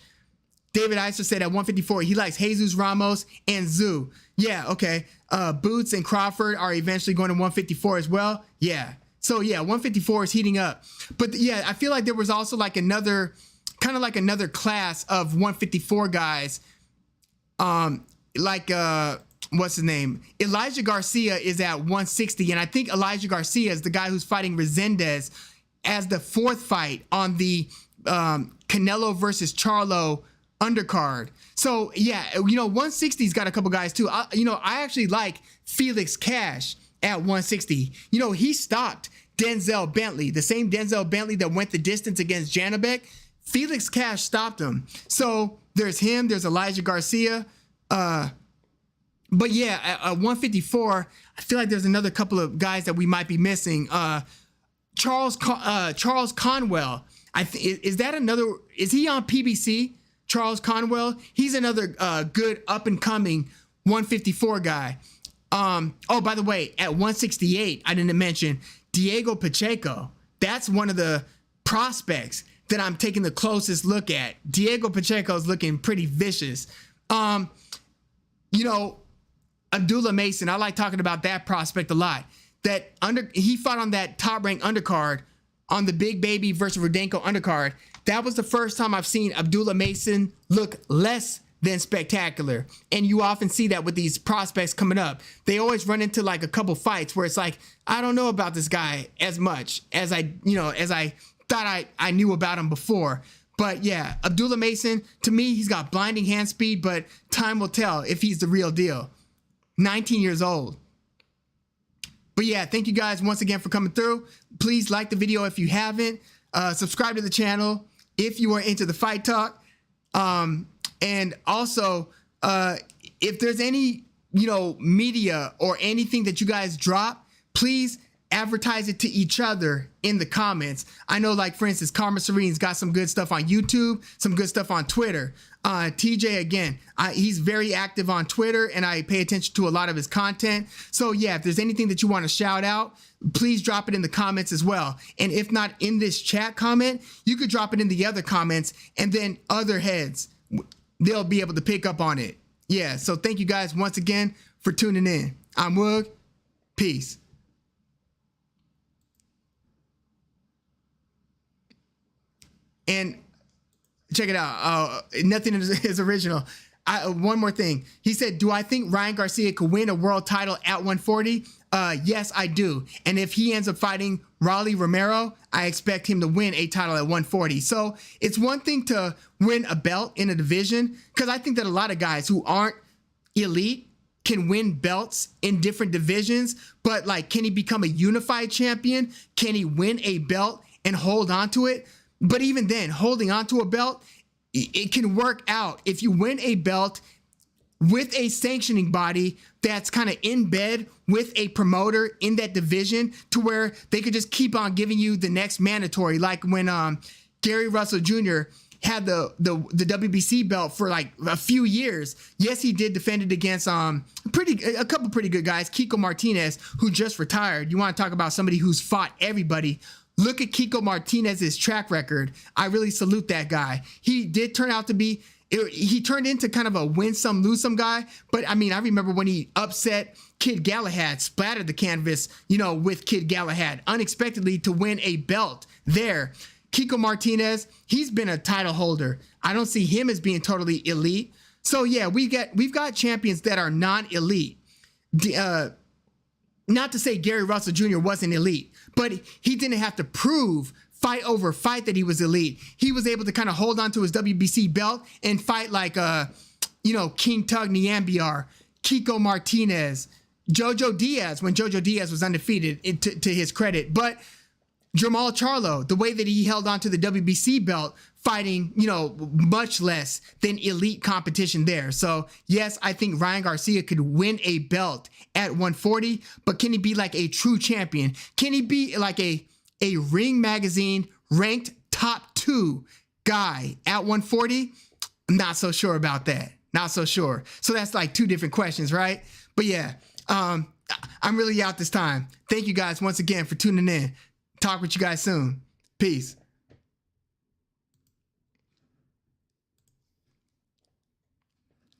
David Eiser said at 154 he likes Jesus Ramos and Zoo. Yeah, okay. Boots and Crawford are eventually going to 154 as well. Yeah. So yeah, 154 is heating up. But yeah, I feel like there was also like another class of 154 guys. What's his name? Elijah Garcia is at 160, and I think Elijah Garcia is the guy who's fighting Resendez as the fourth fight on the Canelo versus Charlo undercard. So yeah, 160's got a couple guys too. I actually like Felix Cash at 160. He stopped Denzel Bentley, the same Denzel Bentley that went the distance against Janabek. Felix Cash stopped him. So there's him, there's Elijah Garcia. But yeah, at 154, I feel like there's another couple of guys that we might be missing. Charles Conwell. Is that another? Is he on PBC? Charles Conwell. He's another good up and coming 154 guy. Oh, by the way, at 168, I didn't mention Diego Pacheco. That's one of the prospects that I'm taking the closest look at. Diego Pacheco is looking pretty vicious. You know, Abdullah Mason, I like talking about that prospect a lot. He fought on that top ranked undercard on the Big Baby versus Rudenko undercard. That was the first time I've seen Abdullah Mason look less than spectacular. And you often see that with these prospects coming up. They always run into like a couple fights where it's like, I don't know about this guy as much as I thought I knew about him before. But yeah, Abdullah Mason, to me, he's got blinding hand speed, but time will tell if he's the real deal. 19 years old. But yeah, thank you guys once again for coming through. Please like the video if you haven't. Subscribe to the channel if you are into the fight talk. And also, if there's any, media or anything that you guys drop, please advertise it to each other in the comments. I know, like, for instance, Karma Serene's got some good stuff on YouTube, some good stuff on Twitter. TJ, again, he's very active on Twitter, and I pay attention to a lot of his content. So yeah, if there's anything that you want to shout out, please drop it in the comments as well. And if not in this chat comment, you could drop it in the other comments, and then other heads, they'll be able to pick up on it. Yeah, so thank you guys once again for tuning in. I'm Woog. Peace. And check it out. Nothing is original. One more thing. He said, do I think Ryan Garcia could win a world title at 140? Yes, I do. And if he ends up fighting Raleigh Romero, I expect him to win a title at 140. So it's one thing to win a belt in a division, because I think that a lot of guys who aren't elite can win belts in different divisions. But like, can he become a unified champion? Can he win a belt and hold on to it? But even then, holding on to a belt, it can work out. If you win a belt with a sanctioning body that's kind of in bed with a promoter in that division, to where they could just keep on giving you the next mandatory, like when Gary Russell Jr. had the WBC belt for like a few years. Yes, he did defend it against a couple pretty good guys. Kiko Martinez, who just retired. You want to talk about somebody who's fought everybody. Look at Kiko Martinez's track record. I really salute that guy. He did turn out to be, he turned into kind of a win some, lose some guy. But I mean, I remember when he upset Kid Galahad, splattered the canvas, with Kid Galahad, unexpectedly to win a belt there. Kiko Martinez, he's been a title holder. I don't see him as being totally elite. So yeah, we've got champions that are non-elite. Not to say Gary Russell Jr. wasn't elite, but he didn't have to prove fight over fight that he was elite. He was able to kind of hold on to his WBC belt and fight like, King Tug Niambiar, Kiko Martinez, Jojo Diaz, when Jojo Diaz was undefeated, to his credit. But Jermall Charlo, the way that he held on to the WBC belt, fighting, much less than elite competition there. So yes, I think Ryan Garcia could win a belt at 140, but can he be like a true champion? Can he be like a Ring Magazine ranked top 2 guy at 140? I'm not so sure about that. Not so sure. So that's like 2 different questions, right? But yeah, I'm really out this time. Thank you guys once again for tuning in. Talk with you guys soon. Peace.